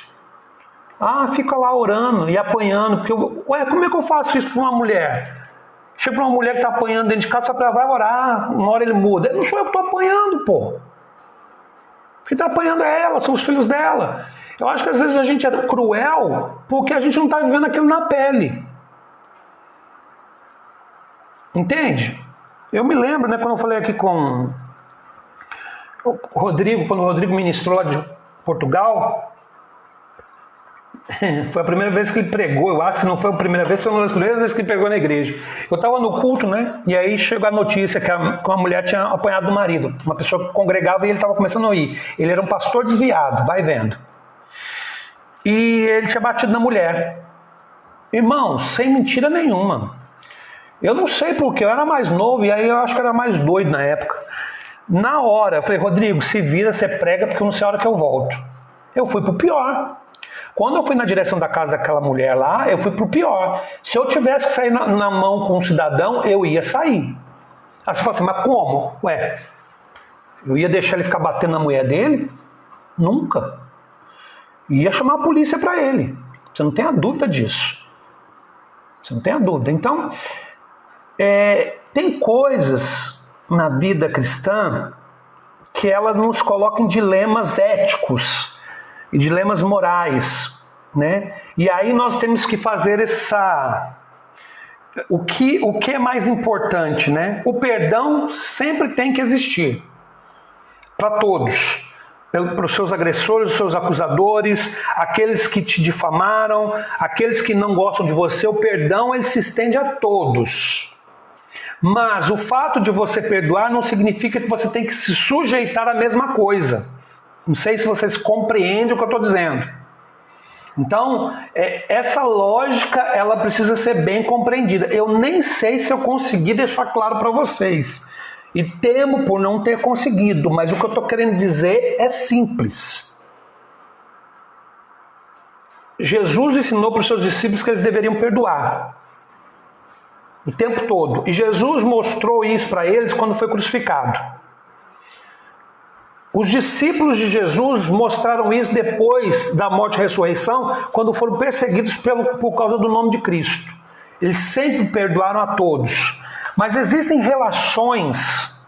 S1: Fica lá orando e apanhando, porque como é que eu faço isso para uma mulher? Chega para uma mulher que está apanhando dentro de casa, só para vai orar, uma hora ele muda. Não sou eu que estou apanhando, pô. Quem está apanhando é ela, são os filhos dela. Eu acho que às vezes a gente é cruel porque a gente não está vivendo aquilo na pele. Entende? Eu me lembro, né, quando eu falei aqui com o Rodrigo, quando o Rodrigo ministrou lá de Portugal, foi a primeira vez que ele pregou, eu acho que não foi a primeira vez, foi uma das primeiras vezes que ele pregou na igreja. Eu estava no culto, né? E aí chegou a notícia que uma mulher tinha apanhado do marido. Uma pessoa que congregava e ele estava começando a ir. Ele era um pastor desviado, vai vendo. E ele tinha batido na mulher. Irmãos, sem mentira nenhuma. Eu não sei porque, eu era mais novo e aí eu acho que eu era mais doido na época. Na hora, eu falei: Rodrigo, se vira, você prega, porque eu não sei a hora que eu volto. Eu fui pro pior. Quando eu fui na direção da casa daquela mulher lá, eu fui pro pior. Se eu tivesse que sair na mão com um cidadão, eu ia sair. Aí você fala assim: mas como? Eu ia deixar ele ficar batendo na mulher dele? Nunca. Ia chamar a polícia para ele. Você não tem a dúvida disso. Você não tem a dúvida. Então, tem coisas na vida cristã que ela nos coloca em dilemas éticos e dilemas morais, né? E aí nós temos que fazer o que é mais importante, né? O perdão sempre tem que existir para todos, para os seus agressores, os seus acusadores, aqueles que te difamaram, aqueles que não gostam de você. O perdão, ele se estende a todos. Mas o fato de você perdoar não significa que você tem que se sujeitar à mesma coisa. Não sei se vocês compreendem o que eu estou dizendo. Então, essa lógica, ela precisa ser bem compreendida. Eu nem sei se eu consegui deixar claro para vocês. E temo por não ter conseguido, mas o que eu estou querendo dizer é simples. Jesus ensinou para os seus discípulos que eles deveriam perdoar o tempo todo. E Jesus mostrou isso para eles quando foi crucificado. Os discípulos de Jesus mostraram isso depois da morte e ressurreição, quando foram perseguidos por causa do nome de Cristo. Eles sempre perdoaram a todos. Mas existem relações,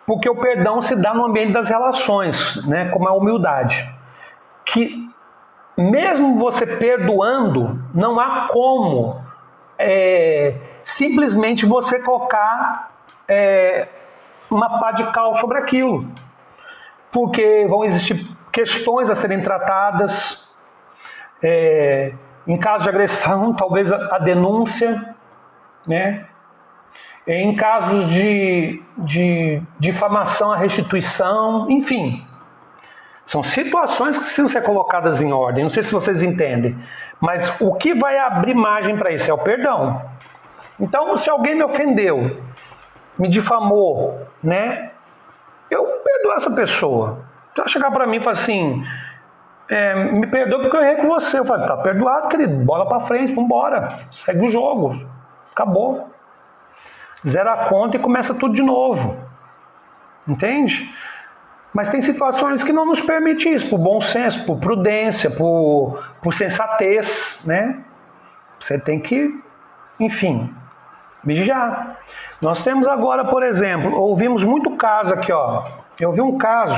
S1: porque o perdão se dá no ambiente das relações, né, como a humildade. Que mesmo você perdoando, não há como simplesmente você colocar uma pá de cal sobre aquilo. Porque vão existir questões a serem tratadas, em caso de agressão, talvez a denúncia, né? Em casos de difamação, a restituição, enfim. São situações que precisam ser colocadas em ordem, não sei se vocês entendem, mas o que vai abrir margem para isso é o perdão. Então, se alguém me ofendeu, me difamou, né? Eu perdoo essa pessoa. Se ela chegar para mim e falar assim, me perdoa porque eu errei com você. Eu falo, tá perdoado, querido, bola para frente, vambora, segue o jogo, acabou. Zera a conta e começa tudo de novo. Entende? Mas tem situações que não nos permitem isso, por bom senso, por prudência, por sensatez, né? Você tem que, enfim, vigiar. Nós temos agora, por exemplo, ouvimos muito caso aqui, ó. Eu vi um caso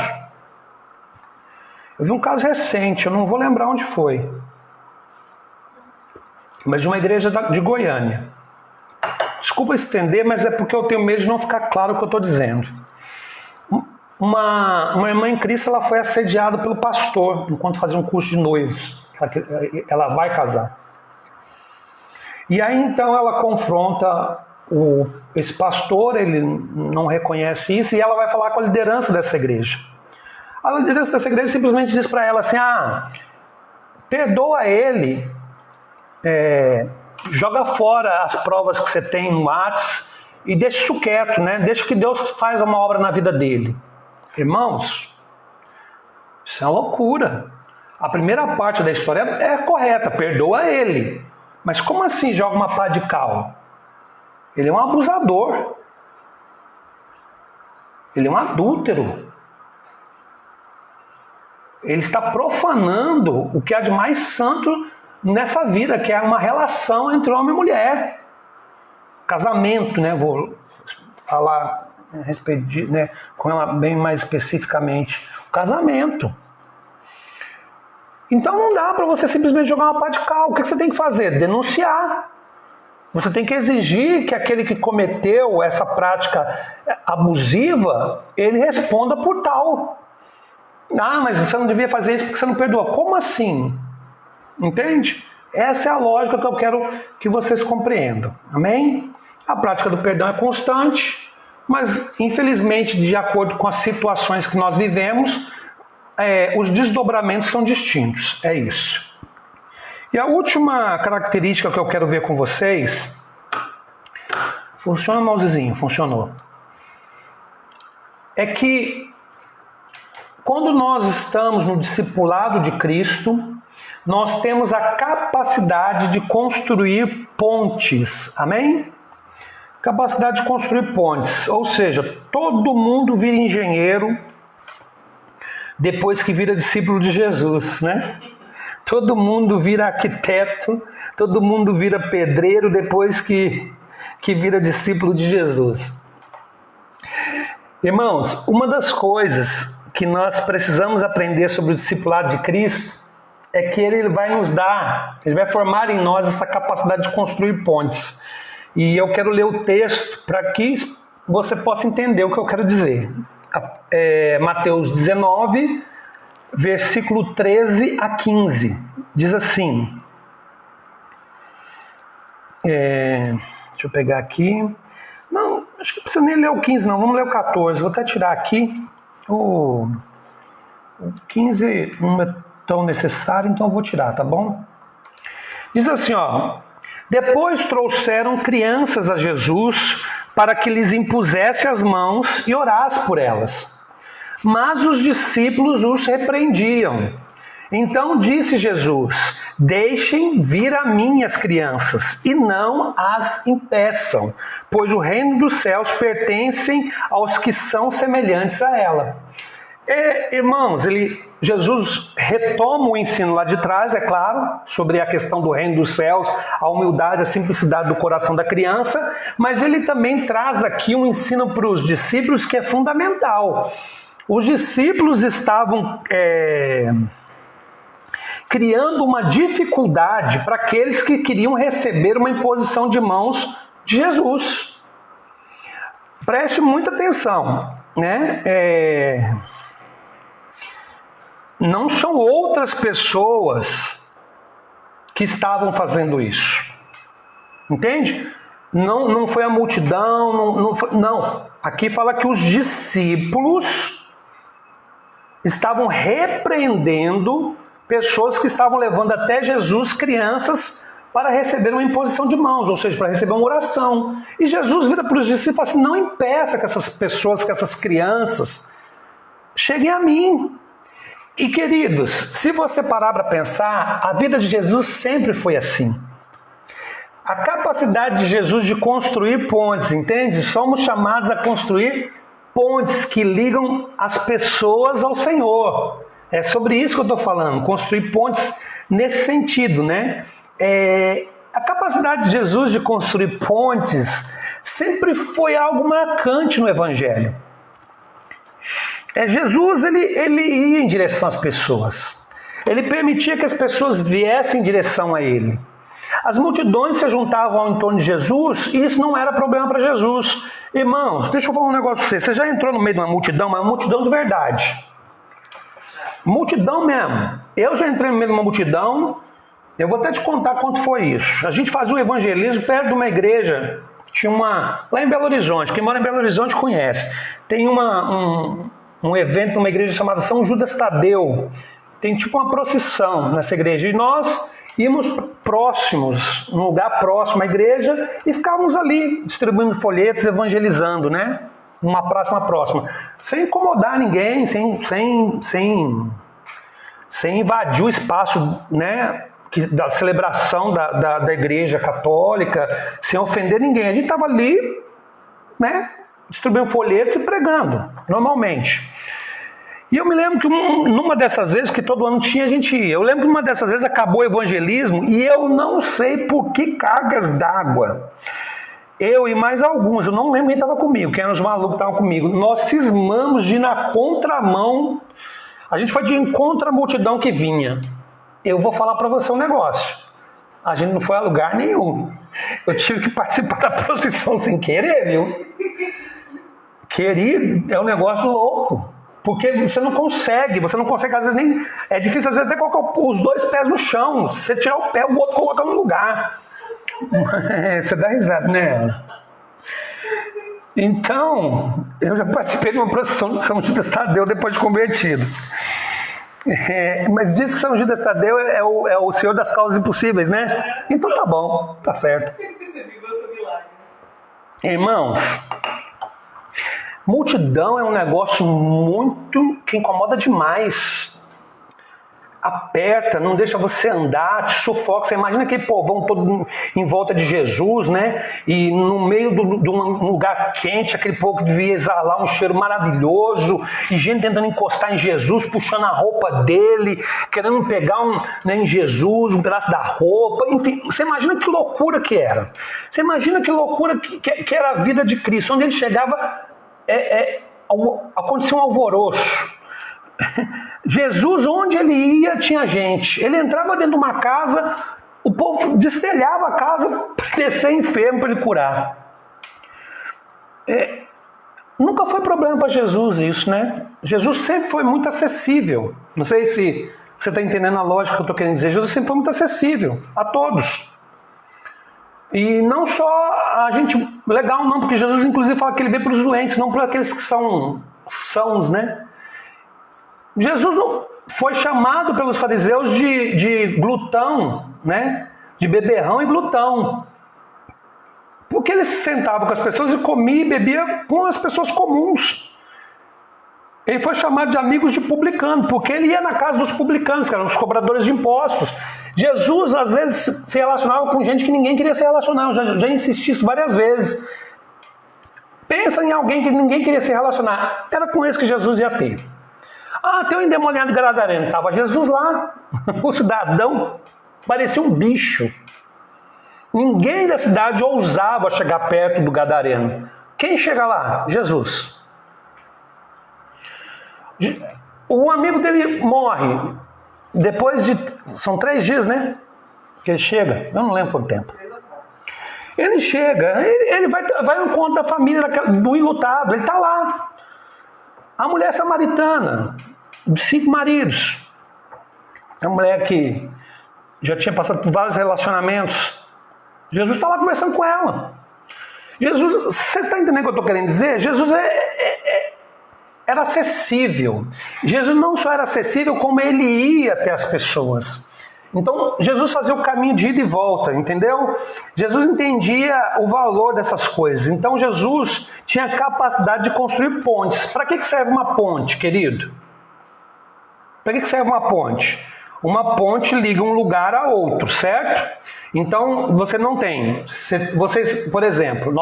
S1: recente, eu não vou lembrar onde foi, mas de uma igreja de Goiânia. Desculpa estender, mas é porque eu tenho medo de não ficar claro o que eu estou dizendo. Uma irmã em Cristo, ela foi assediada pelo pastor enquanto fazia um curso de noivos. Ela vai casar. E aí então ela confronta esse pastor, ele não reconhece isso, e ela vai falar com a liderança dessa igreja. A liderança dessa igreja simplesmente diz para ela assim, perdoa ele, joga fora as provas que você tem no WhatsApp e deixa isso quieto, né? Deixa que Deus faz uma obra na vida dele. Irmãos, isso é uma loucura. A primeira parte da história é correta, perdoa ele. Mas como assim joga uma pá de cal? Ele é um abusador. Ele é um adúltero. Ele está profanando o que há de mais santo nessa vida, que é uma relação entre homem e mulher. Casamento, né? Vou falar a respeito de, né, com ela bem mais especificamente. O casamento. Então não dá para você simplesmente jogar uma pá de cal. O que você tem que fazer? Denunciar. Você tem que exigir que aquele que cometeu essa prática abusiva, ele responda por tal. Mas você não devia fazer isso porque você não perdoa. Como assim? Entende? Essa é a lógica que eu quero que vocês compreendam. Amém? A prática do perdão é constante, mas infelizmente, de acordo com as situações que nós vivemos, os desdobramentos são distintos. É isso. E a última característica que eu quero ver com vocês... Funciona, mousezinho? Funcionou. É que quando nós estamos no discipulado de Cristo, nós temos a capacidade de construir pontes. Amém? Capacidade de construir pontes. Ou seja, todo mundo vira engenheiro depois que vira discípulo de Jesus, né? Todo mundo vira arquiteto, todo mundo vira pedreiro depois que vira discípulo de Jesus. Irmãos, uma das coisas que nós precisamos aprender sobre o discipulado de Cristo é que ele vai nos dar, ele vai formar em nós essa capacidade de construir pontes. E eu quero ler o texto para que você possa entender o que eu quero dizer. Mateus 19, versículo 13 a 15. Diz assim, deixa eu pegar aqui. Não, acho que não precisa nem ler o 15 não, vamos ler o 14. Vou até tirar aqui. O 15 não é tão necessário, então eu vou tirar, tá bom? Diz assim, depois trouxeram crianças a Jesus para que lhes impusesse as mãos e orasse por elas. Mas os discípulos os repreendiam. Então disse Jesus, deixem vir a mim as crianças e não as impeçam, pois o reino dos céus pertence aos que são semelhantes a ela. irmãos, Jesus retoma o ensino lá de trás, é claro, sobre a questão do reino dos céus, a humildade, a simplicidade do coração da criança, mas ele também traz aqui um ensino para os discípulos que é fundamental. Os discípulos estavam criando uma dificuldade para aqueles que queriam receber uma imposição de mãos de Jesus. Preste muita atenção, né? Não são outras pessoas que estavam fazendo isso. Entende? Não foi a multidão, não. Aqui fala que os discípulos estavam repreendendo pessoas que estavam levando até Jesus crianças para receber uma imposição de mãos, ou seja, para receber uma oração. E Jesus vira para os discípulos e fala assim: não impeça que essas pessoas, que essas crianças cheguem a mim. E queridos, se você parar para pensar, a vida de Jesus sempre foi assim. A capacidade de Jesus de construir pontes, entende? Somos chamados a construir pontes que ligam as pessoas ao Senhor. É sobre isso que eu estou falando, construir pontes nesse sentido, né? A capacidade de Jesus de construir pontes sempre foi algo marcante no Evangelho. Jesus ele ia em direção às pessoas. Ele permitia que as pessoas viessem em direção a ele. As multidões se juntavam em torno de Jesus e isso não era problema para Jesus. Irmãos, deixa eu falar um negócio para você. Você já entrou no meio de uma multidão, mas uma multidão de verdade. Multidão mesmo. Eu já entrei no meio de uma multidão. Eu vou até te contar quanto foi isso. A gente fazia um evangelismo perto de uma igreja. Tinha uma... Lá em Belo Horizonte. Quem mora em Belo Horizonte conhece. Tem um evento numa igreja chamada São Judas Tadeu. Tem tipo uma procissão nessa igreja. E nós íamos próximos, num lugar próximo à igreja, e ficávamos ali distribuindo folhetos, evangelizando, né? Uma próxima. Sem incomodar ninguém, sem invadir o espaço, né? Da celebração da igreja católica, sem ofender ninguém. A gente estava ali, né, distribuindo folhetos e pregando, normalmente. E eu me lembro que numa dessas vezes, que todo ano tinha, a gente ia. Eu lembro que uma dessas vezes acabou o evangelismo e eu não sei por que cargas d'água. Eu e mais alguns, eu não lembro quem estava comigo, quem eram os malucos que estavam comigo. Nós cismamos de ir na contramão. A gente foi de encontro à multidão que vinha. Eu vou falar para você um negócio. A gente não foi a lugar nenhum. Eu tive que participar da procissão sem querer, viu? Querido, é um negócio louco. Porque você não consegue, às vezes nem... É difícil às vezes até colocar os dois pés no chão. Se você tirar o pé, o outro coloca no lugar. Você dá risada, né? Então, eu já participei de uma procissão de São Judas Tadeu depois de convertido. Mas diz que São Judas Tadeu é o senhor das causas impossíveis, né? Então tá bom, tá certo. Irmãos, multidão é um negócio muito que incomoda demais. Aperta, não deixa você andar, te sufoca. Você imagina aquele povão todo em volta de Jesus, né? E no meio de um lugar quente, aquele povo devia exalar um cheiro maravilhoso, e gente tentando encostar em Jesus, puxando a roupa dele, querendo pegar em Jesus um pedaço da roupa. Enfim, você imagina que loucura que era. Você imagina que loucura que era a vida de Cristo. Onde ele chegava, acontecia um alvoroço. Jesus, onde ele ia, tinha gente. Ele entrava dentro de uma casa, o povo destelhava a casa para descer enfermo para ele curar. Nunca foi problema para Jesus isso, né? Jesus sempre foi muito acessível. Não sei se você está entendendo a lógica que eu estou querendo dizer. Jesus sempre foi muito acessível a todos. E não só a gente... Legal não, porque Jesus inclusive fala que ele veio para os doentes, não para aqueles que são sãos, né? Jesus não foi chamado pelos fariseus de glutão, né? De beberrão e glutão. Porque ele se sentava com as pessoas e comia e bebia com as pessoas comuns. Ele foi chamado de amigos de publicanos, porque ele ia na casa dos publicanos, que eram os cobradores de impostos. Jesus, às vezes, se relacionava com gente que ninguém queria se relacionar. Eu já insisti isso várias vezes. Pensa em alguém que ninguém queria se relacionar. Era com esse que Jesus ia ter. Ah, tem um endemoniado gadareno. Estava Jesus lá. O cidadão parecia um bicho. Ninguém da cidade ousava chegar perto do gadareno. Quem chega lá? Jesus. O amigo dele morre. Depois de... São 3 dias, né? Que ele chega. Eu não lembro quanto tempo. Ele chega. Ele vai ao encontro da família do enlutado. Ele está lá. A mulher samaritana. De 5 maridos. A mulher que já tinha passado por vários relacionamentos. Jesus está lá conversando com ela. Jesus, você está entendendo o que eu estou querendo dizer? Jesus era acessível. Jesus não só era acessível, como ele ia até as pessoas. Então, Jesus fazia o caminho de ida e volta, entendeu? Jesus entendia o valor dessas coisas. Então, Jesus tinha a capacidade de construir pontes. Para que serve uma ponte, querido? Para que serve uma ponte? Uma ponte liga um lugar a outro, certo? Então, você não tem... Vocês, por exemplo,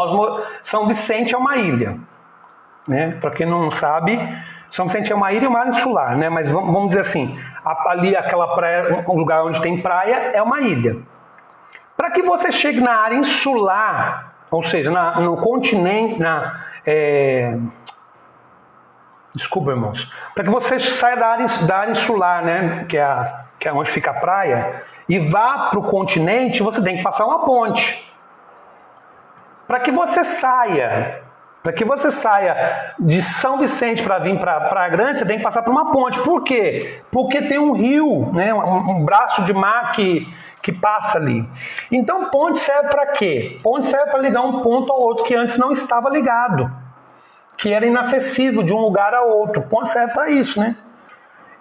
S1: São Vicente é uma ilha. Né? Para quem não sabe, São Vicente é uma ilha e uma área insular, né? Mas vamos dizer assim, ali aquela praia, um lugar onde tem praia, é uma ilha. Para que você chegue na área insular, ou seja, no continente, desculpa, irmãos. Para que você saia da área insular, né? Que é onde fica a praia, e vá para o continente, você tem que passar uma ponte. Para que você saia de São Vicente para vir para Praia Grande, você tem que passar por uma ponte. Por quê? Porque tem um rio, né? um braço de mar que passa ali. Então, ponte serve para quê? Ponte serve para ligar um ponto ao outro que antes não estava ligado, que era inacessível de um lugar a outro. Ponte serve para isso, né?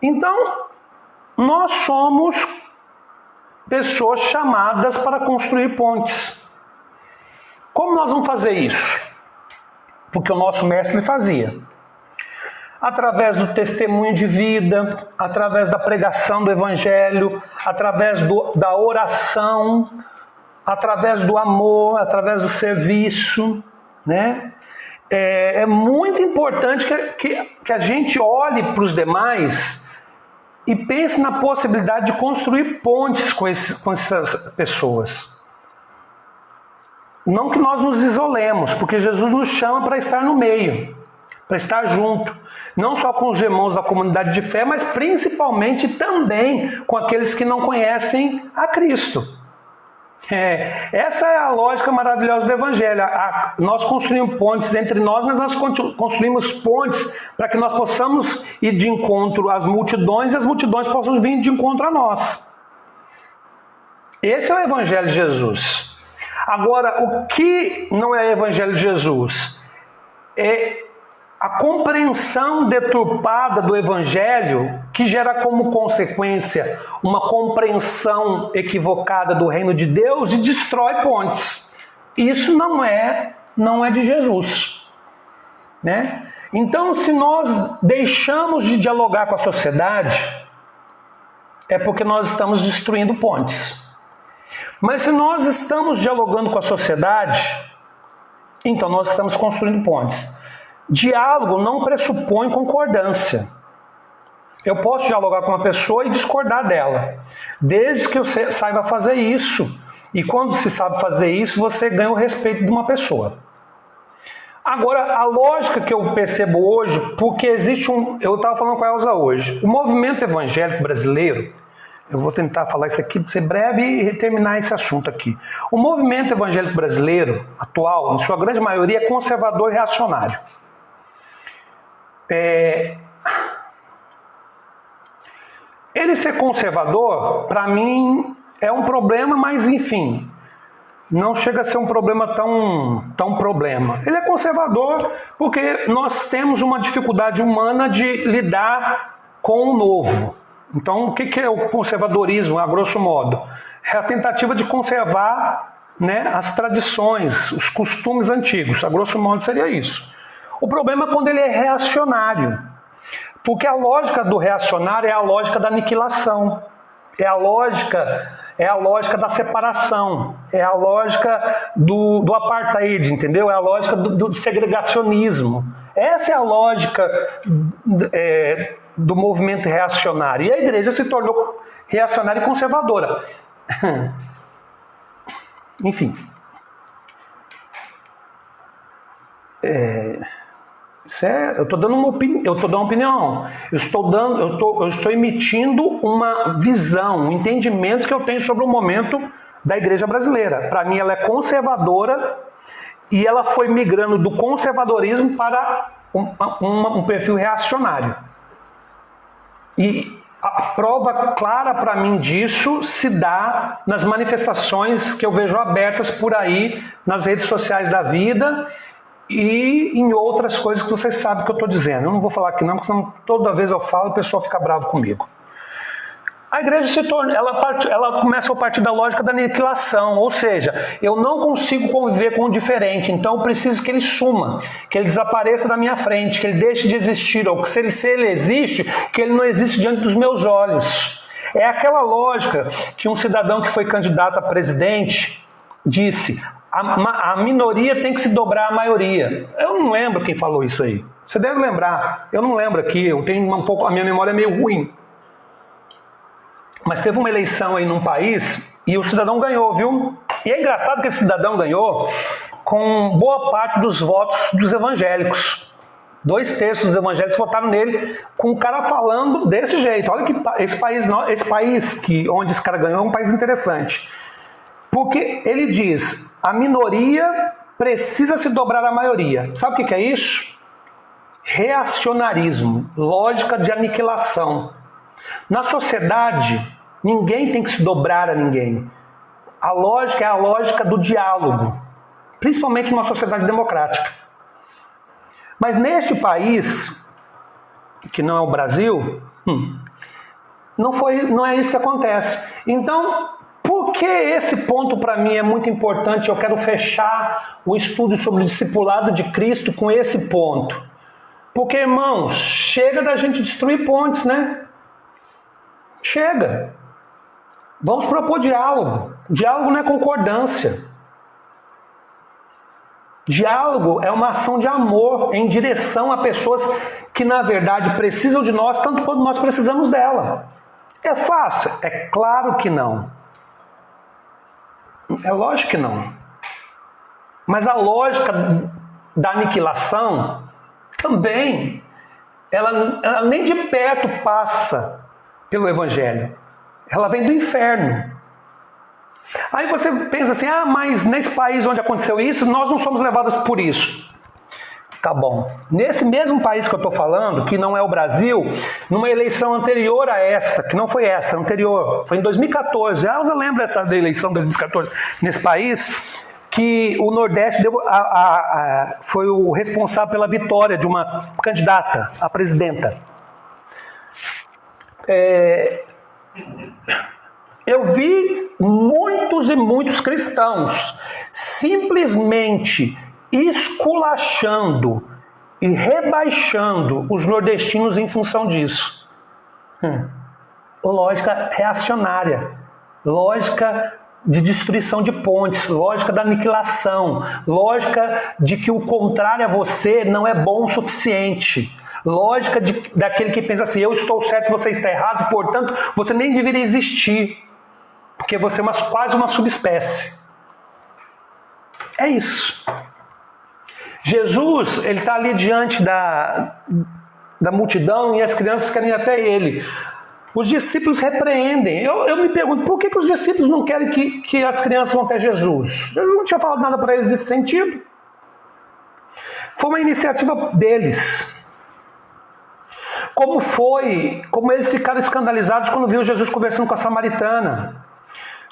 S1: Então, nós somos pessoas chamadas para construir pontes. Como nós vamos fazer isso? Porque o nosso mestre fazia. Através do testemunho de vida, através da pregação do evangelho, através da oração, através do amor, através do serviço, né? É muito importante que a gente olhe para os demais e pense na possibilidade de construir pontes com essas pessoas. Não que nós nos isolemos, porque Jesus nos chama para estar no meio, para estar junto. Não só com os irmãos da comunidade de fé, mas principalmente também com aqueles que não conhecem a Cristo. Essa é a lógica maravilhosa do Evangelho. Nós construímos pontes entre nós, mas nós construímos pontes para que nós possamos ir de encontro às multidões e as multidões possam vir de encontro a nós. Esse é o Evangelho de Jesus. Agora, o que não é Evangelho de Jesus? É a compreensão deturpada do Evangelho, que gera como consequência uma compreensão equivocada do reino de Deus e destrói pontes. Isso não é de Jesus, né? Então, se nós deixamos de dialogar com a sociedade, é porque nós estamos destruindo pontes. Mas se nós estamos dialogando com a sociedade, então nós estamos construindo pontes. Diálogo não pressupõe concordância. Eu posso dialogar com uma pessoa e discordar dela, desde que eu saiba fazer isso. E quando se sabe fazer isso, você ganha o respeito de uma pessoa. Agora, a lógica que eu percebo hoje, porque existe eu estava falando com a Elza hoje, o movimento evangélico brasileiro, eu vou tentar falar isso aqui para ser breve e terminar esse assunto aqui. O movimento evangélico brasileiro atual, em sua grande maioria, é conservador e reacionário. Ele ser conservador, para mim, é um problema, mas enfim, não chega a ser um problema tão problema. Ele é conservador porque nós temos uma dificuldade humana de lidar com o novo. Então, o que é o conservadorismo, a grosso modo? É a tentativa de conservar, né, as tradições, os costumes antigos. A grosso modo seria isso. O problema é quando ele é reacionário. Porque a lógica do reacionário é a lógica da aniquilação. É a lógica da separação. É a lógica do apartheid, entendeu? É a lógica do segregacionismo. Essa é a lógica do movimento reacionário. E a igreja se tornou reacionária e conservadora. Enfim. Eu estou dando uma opinião. Eu estou emitindo uma visão, um entendimento que eu tenho sobre o momento da igreja brasileira. Para mim, ela é conservadora e ela foi migrando do conservadorismo para um perfil reacionário. E a prova clara para mim disso se dá nas manifestações que eu vejo abertas por aí, nas redes sociais da vida e em outras coisas que vocês sabem que eu estou dizendo. Eu não vou falar aqui não, porque senão toda vez eu falo, o pessoal fica bravo comigo. A igreja se torna, ela começa a partir da lógica da aniquilação, ou seja, eu não consigo conviver com o diferente, então eu preciso que ele suma, que ele desapareça da minha frente, que ele deixe de existir, ou que se ele existe, que ele não existe diante dos meus olhos. É aquela lógica que um cidadão que foi candidato a presidente disse: a minoria tem que se dobrar à maioria. Eu não lembro quem falou isso aí. Você deve lembrar. Eu não lembro aqui, eu tenho a minha memória é meio ruim. Mas teve uma eleição aí num país e o cidadão ganhou, viu? E é engraçado que esse cidadão ganhou com boa parte dos votos dos evangélicos. 2/3 dos evangélicos votaram nele, com o cara falando desse jeito. Olha que esse país onde esse cara ganhou é um país interessante. Porque ele diz: a minoria precisa se dobrar à maioria. Sabe o que é isso? Reacionarismo, lógica de aniquilação. Na sociedade, ninguém tem que se dobrar a ninguém. A lógica é a lógica do diálogo, principalmente numa sociedade democrática. Mas neste país, que não é o Brasil, não é isso que acontece. Então, por que esse ponto para mim é muito importante? Eu quero fechar o estudo sobre o discipulado de Cristo com esse ponto. Porque, irmãos, chega da gente destruir pontes, né? Chega. Vamos propor diálogo. Diálogo não é concordância. Diálogo é uma ação de amor em direção a pessoas que, na verdade, precisam de nós tanto quanto nós precisamos dela. É fácil? É claro que não. É lógico que não. Mas a lógica da aniquilação também, ela nem de perto passa pelo Evangelho. Ela vem do inferno. Aí você pensa assim: mas nesse país onde aconteceu isso, nós não somos levados por isso. Tá bom. Nesse mesmo país que eu estou falando, que não é o Brasil, numa eleição anterior a esta, que não foi essa, anterior, foi em 2014. Você lembra essa da eleição de 2014 nesse país? Que o Nordeste foi o responsável pela vitória de uma candidata a presidenta. Eu vi muitos e muitos cristãos simplesmente esculachando e rebaixando os nordestinos em função disso. Lógica reacionária, lógica de destruição de pontes, lógica da aniquilação, lógica de que o contrário a você não é bom o suficiente, lógica daquele que pensa assim: eu estou certo, você está errado, portanto você nem deveria existir, porque você é quase uma subespécie. É isso. Jesus, ele está ali diante da multidão e as crianças querem ir até ele. Os discípulos repreendem. Eu me pergunto, por que os discípulos não querem que as crianças vão até Jesus? Jesus não tinha falado nada para eles nesse sentido. Foi uma iniciativa deles. Como eles ficaram escandalizados quando viram Jesus conversando com a samaritana.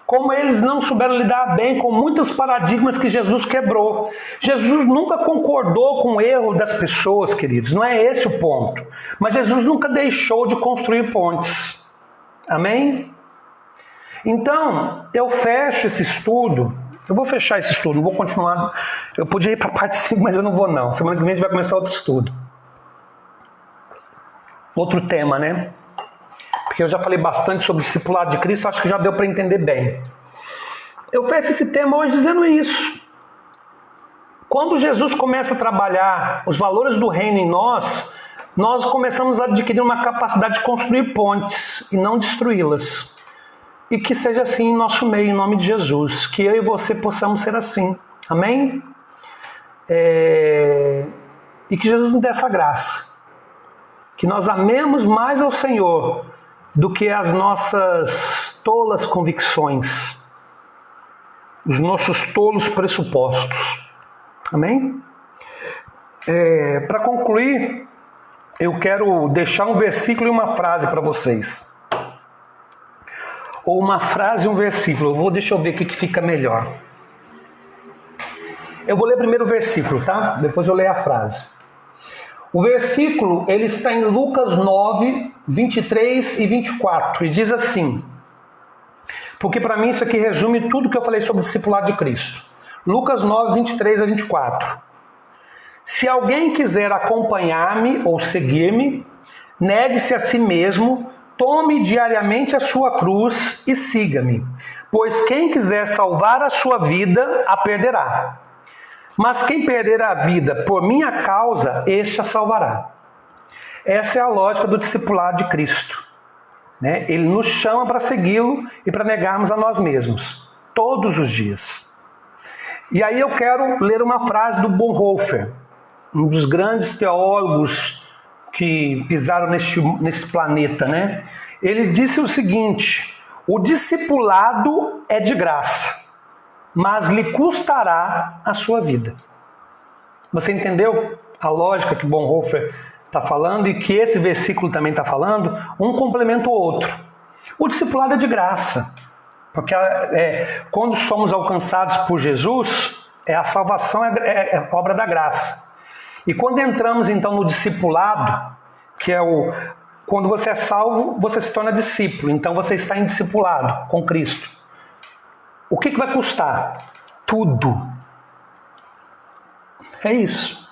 S1: Como eles não souberam lidar bem com muitos paradigmas que Jesus quebrou. Jesus nunca concordou com o erro das pessoas, queridos. Não é esse o ponto. Mas Jesus nunca deixou de construir pontes. Amém? Então, eu fecho esse estudo. Eu vou fechar esse estudo, não vou continuar. Eu podia ir para a parte 5, mas eu não vou não. Semana que vem a gente vai começar outro estudo. Outro tema, né? Porque eu já falei bastante sobre o discipulado de Cristo, acho que já deu para entender bem. Eu fecho esse tema hoje dizendo isso. Quando Jesus começa a trabalhar os valores do reino em nós, nós começamos a adquirir uma capacidade de construir pontes e não destruí-las. E que seja assim em nosso meio, em nome de Jesus. Que eu e você possamos ser assim. Amém? E que Jesus nos dê essa graça. Que nós amemos mais ao Senhor do que as nossas tolas convicções, os nossos tolos pressupostos. Amém? Para concluir, eu quero deixar um versículo e uma frase para vocês. Ou uma frase e um versículo. Deixa eu ver o que fica melhor. Eu vou ler primeiro o versículo, tá? Depois eu leio a frase. O versículo, ele está em Lucas 9, 23 e 24. E diz assim, porque para mim isso aqui resume tudo que eu falei sobre o discipulado de Cristo. Lucas 9, 23 a 24. Se alguém quiser acompanhar-me ou seguir-me, negue-se a si mesmo, tome diariamente a sua cruz e siga-me. Pois quem quiser salvar a sua vida, a perderá. Mas quem perder a vida por minha causa, este a salvará. Essa é a lógica do discipulado de Cristo. Ele nos chama para segui-lo e para negarmos a nós mesmos, todos os dias. E aí eu quero ler uma frase do Bonhoeffer, um dos grandes teólogos que pisaram nesse planeta. Ele disse o seguinte: o discipulado é de graça, mas lhe custará a sua vida. Você entendeu a lógica que Bonhoeffer está falando e que esse versículo também está falando? Um complementa o outro. O discipulado é de graça, porque quando somos alcançados por Jesus, a salvação é obra da graça. E quando entramos então no discipulado, que é quando você é salvo, você se torna discípulo, então você está em discipulado com Cristo. O que vai custar? Tudo. É isso.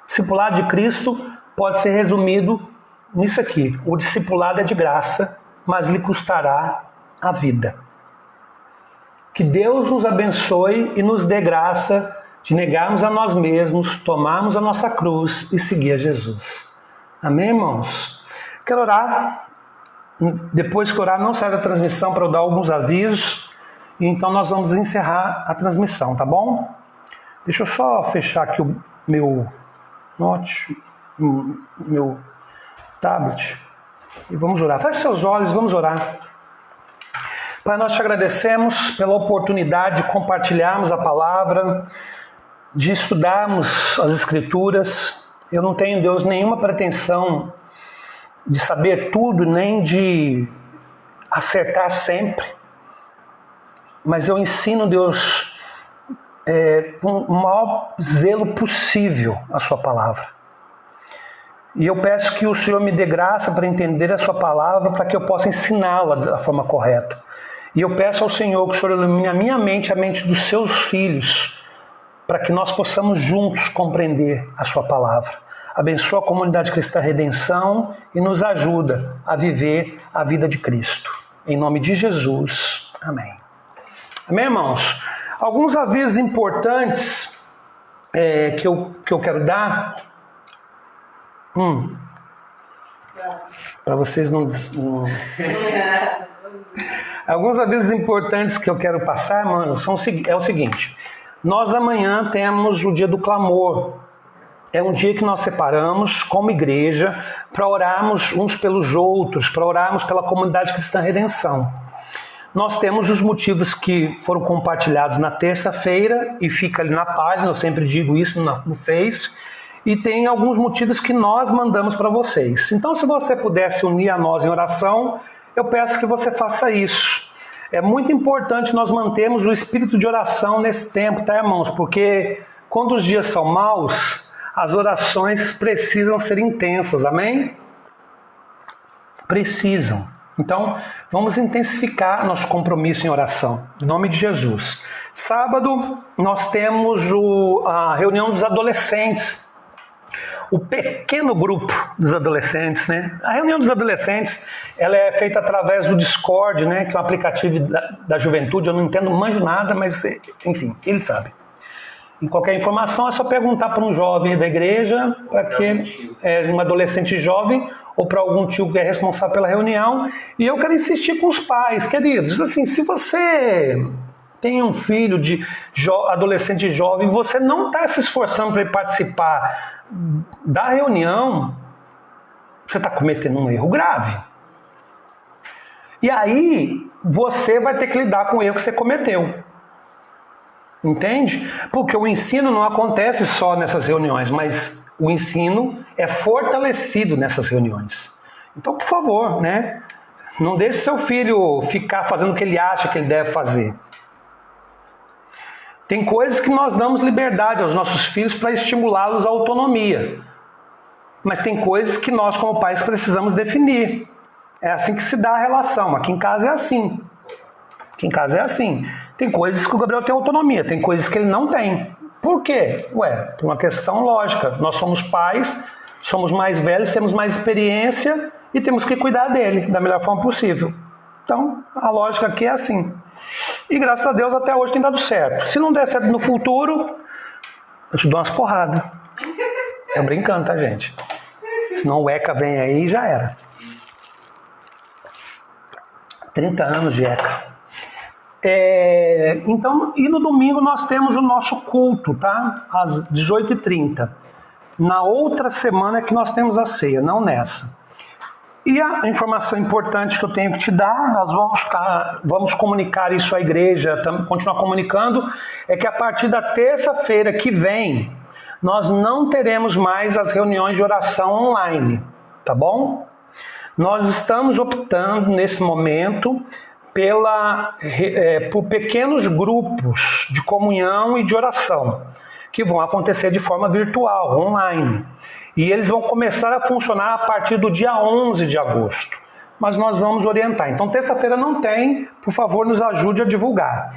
S1: O discipulado de Cristo pode ser resumido nisso aqui. O discipulado é de graça, mas lhe custará a vida. Que Deus nos abençoe e nos dê graça de negarmos a nós mesmos, tomarmos a nossa cruz e seguir a Jesus. Amém, irmãos? Quero orar. Depois que orar, não sai da transmissão para eu dar alguns avisos. E então nós vamos encerrar a transmissão, tá bom? Deixa eu só fechar aqui o meu meu tablet. E vamos orar. Feche seus olhos, vamos orar. Pai, nós te agradecemos pela oportunidade de compartilharmos a palavra, de estudarmos as Escrituras. Eu não tenho, Deus, nenhuma pretensão de saber tudo, nem de acertar sempre. Mas eu ensino, Deus, com o maior zelo possível a sua palavra. E eu peço que o Senhor me dê graça para entender a sua palavra, para que eu possa ensiná-la da forma correta. E eu peço ao Senhor que o Senhor ilumine a minha mente, a mente dos seus filhos, para que nós possamos juntos compreender a sua palavra. Abençoa a comunidade cristã Redenção e nos ajuda a viver a vida de Cristo. Em nome de Jesus. Amém. Amém, irmãos? Alguns avisos importantes que eu quero dar. Para vocês não... Alguns avisos importantes que eu quero passar, mano, é o seguinte. Nós amanhã temos o dia do clamor. É um dia que nós separamos como igreja para orarmos uns pelos outros, para orarmos pela comunidade cristã Redenção. Nós temos os motivos que foram compartilhados na terça-feira e fica ali na página, eu sempre digo isso no Face, e tem alguns motivos que nós mandamos para vocês. Então, se você pudesse unir a nós em oração, eu peço que você faça isso. É muito importante nós mantermos o espírito de oração nesse tempo, tá, irmãos? Porque quando os dias são maus, as orações precisam ser intensas, amém? Precisam. Então, vamos intensificar nosso compromisso em oração, em nome de Jesus. Sábado, nós temos a reunião dos adolescentes. O pequeno grupo dos adolescentes, né? A reunião dos adolescentes, ela é feita através do Discord, né? Que é um aplicativo da juventude. Eu não entendo, manjo nada, mas enfim, eles sabem. E qualquer informação é só perguntar para um jovem da igreja, para que um adolescente jovem, ou para algum tio que é responsável pela reunião. E eu quero insistir com os pais, queridos, assim, se você tem um filho de adolescente jovem, você não está se esforçando para participar da reunião, você está cometendo um erro grave. E aí, você vai ter que lidar com o erro que você cometeu. Entende? Porque o ensino não acontece só nessas reuniões, mas o ensino é fortalecido nessas reuniões. Então, por favor, né? Não deixe seu filho ficar fazendo o que ele acha que ele deve fazer. Tem coisas que nós damos liberdade aos nossos filhos para estimulá-los à autonomia. Mas tem coisas que nós, como pais, precisamos definir. É assim que se dá a relação. Aqui em casa é assim. Aqui em casa é assim. Tem coisas que o Gabriel tem autonomia, tem coisas que ele não tem. Por quê? Por uma questão lógica. Nós somos pais, somos mais velhos, temos mais experiência e temos que cuidar dele da melhor forma possível. Então, a lógica aqui é assim. E graças a Deus até hoje tem dado certo. Se não der certo no futuro, eu te dou umas porradas. É brincando, tá, gente? Senão o ECA vem aí e já era. 30 anos de ECA. Então, e no domingo nós temos o nosso culto, tá? Às 18h30. Na outra semana é que nós temos a ceia, não nessa. E a informação importante que eu tenho que te dar, nós vamos comunicar isso à igreja, continuar comunicando, é que a partir da terça-feira que vem, nós não teremos mais as reuniões de oração online, tá bom? Nós estamos optando nesse momento por pequenos grupos de comunhão e de oração, que vão acontecer de forma virtual, online. E eles vão começar a funcionar a partir do dia 11 de agosto. Mas nós vamos orientar. Então, terça-feira não tem, por favor, nos ajude a divulgar.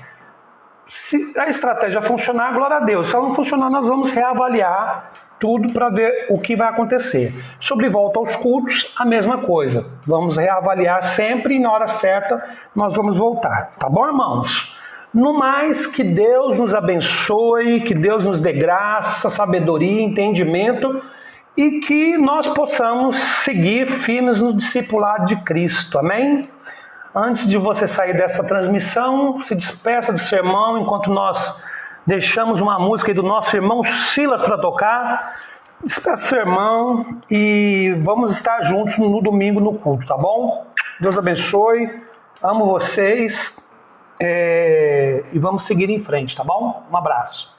S1: Se a estratégia funcionar, glória a Deus. Se ela não funcionar, nós vamos reavaliar tudo para ver o que vai acontecer. Sobre volta aos cultos, a mesma coisa. Vamos reavaliar sempre e na hora certa nós vamos voltar. Tá bom, irmãos? No mais, que Deus nos abençoe, que Deus nos dê graça, sabedoria, entendimento e que nós possamos seguir firmes no discipulado de Cristo. Amém? Antes de você sair dessa transmissão, se despeça do seu irmão enquanto nós deixamos uma música aí do nosso irmão Silas para tocar. Despeça seu irmão e vamos estar juntos no domingo no culto, tá bom? Deus abençoe, amo vocês e vamos seguir em frente, tá bom? Um abraço.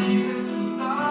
S2: E desfrutar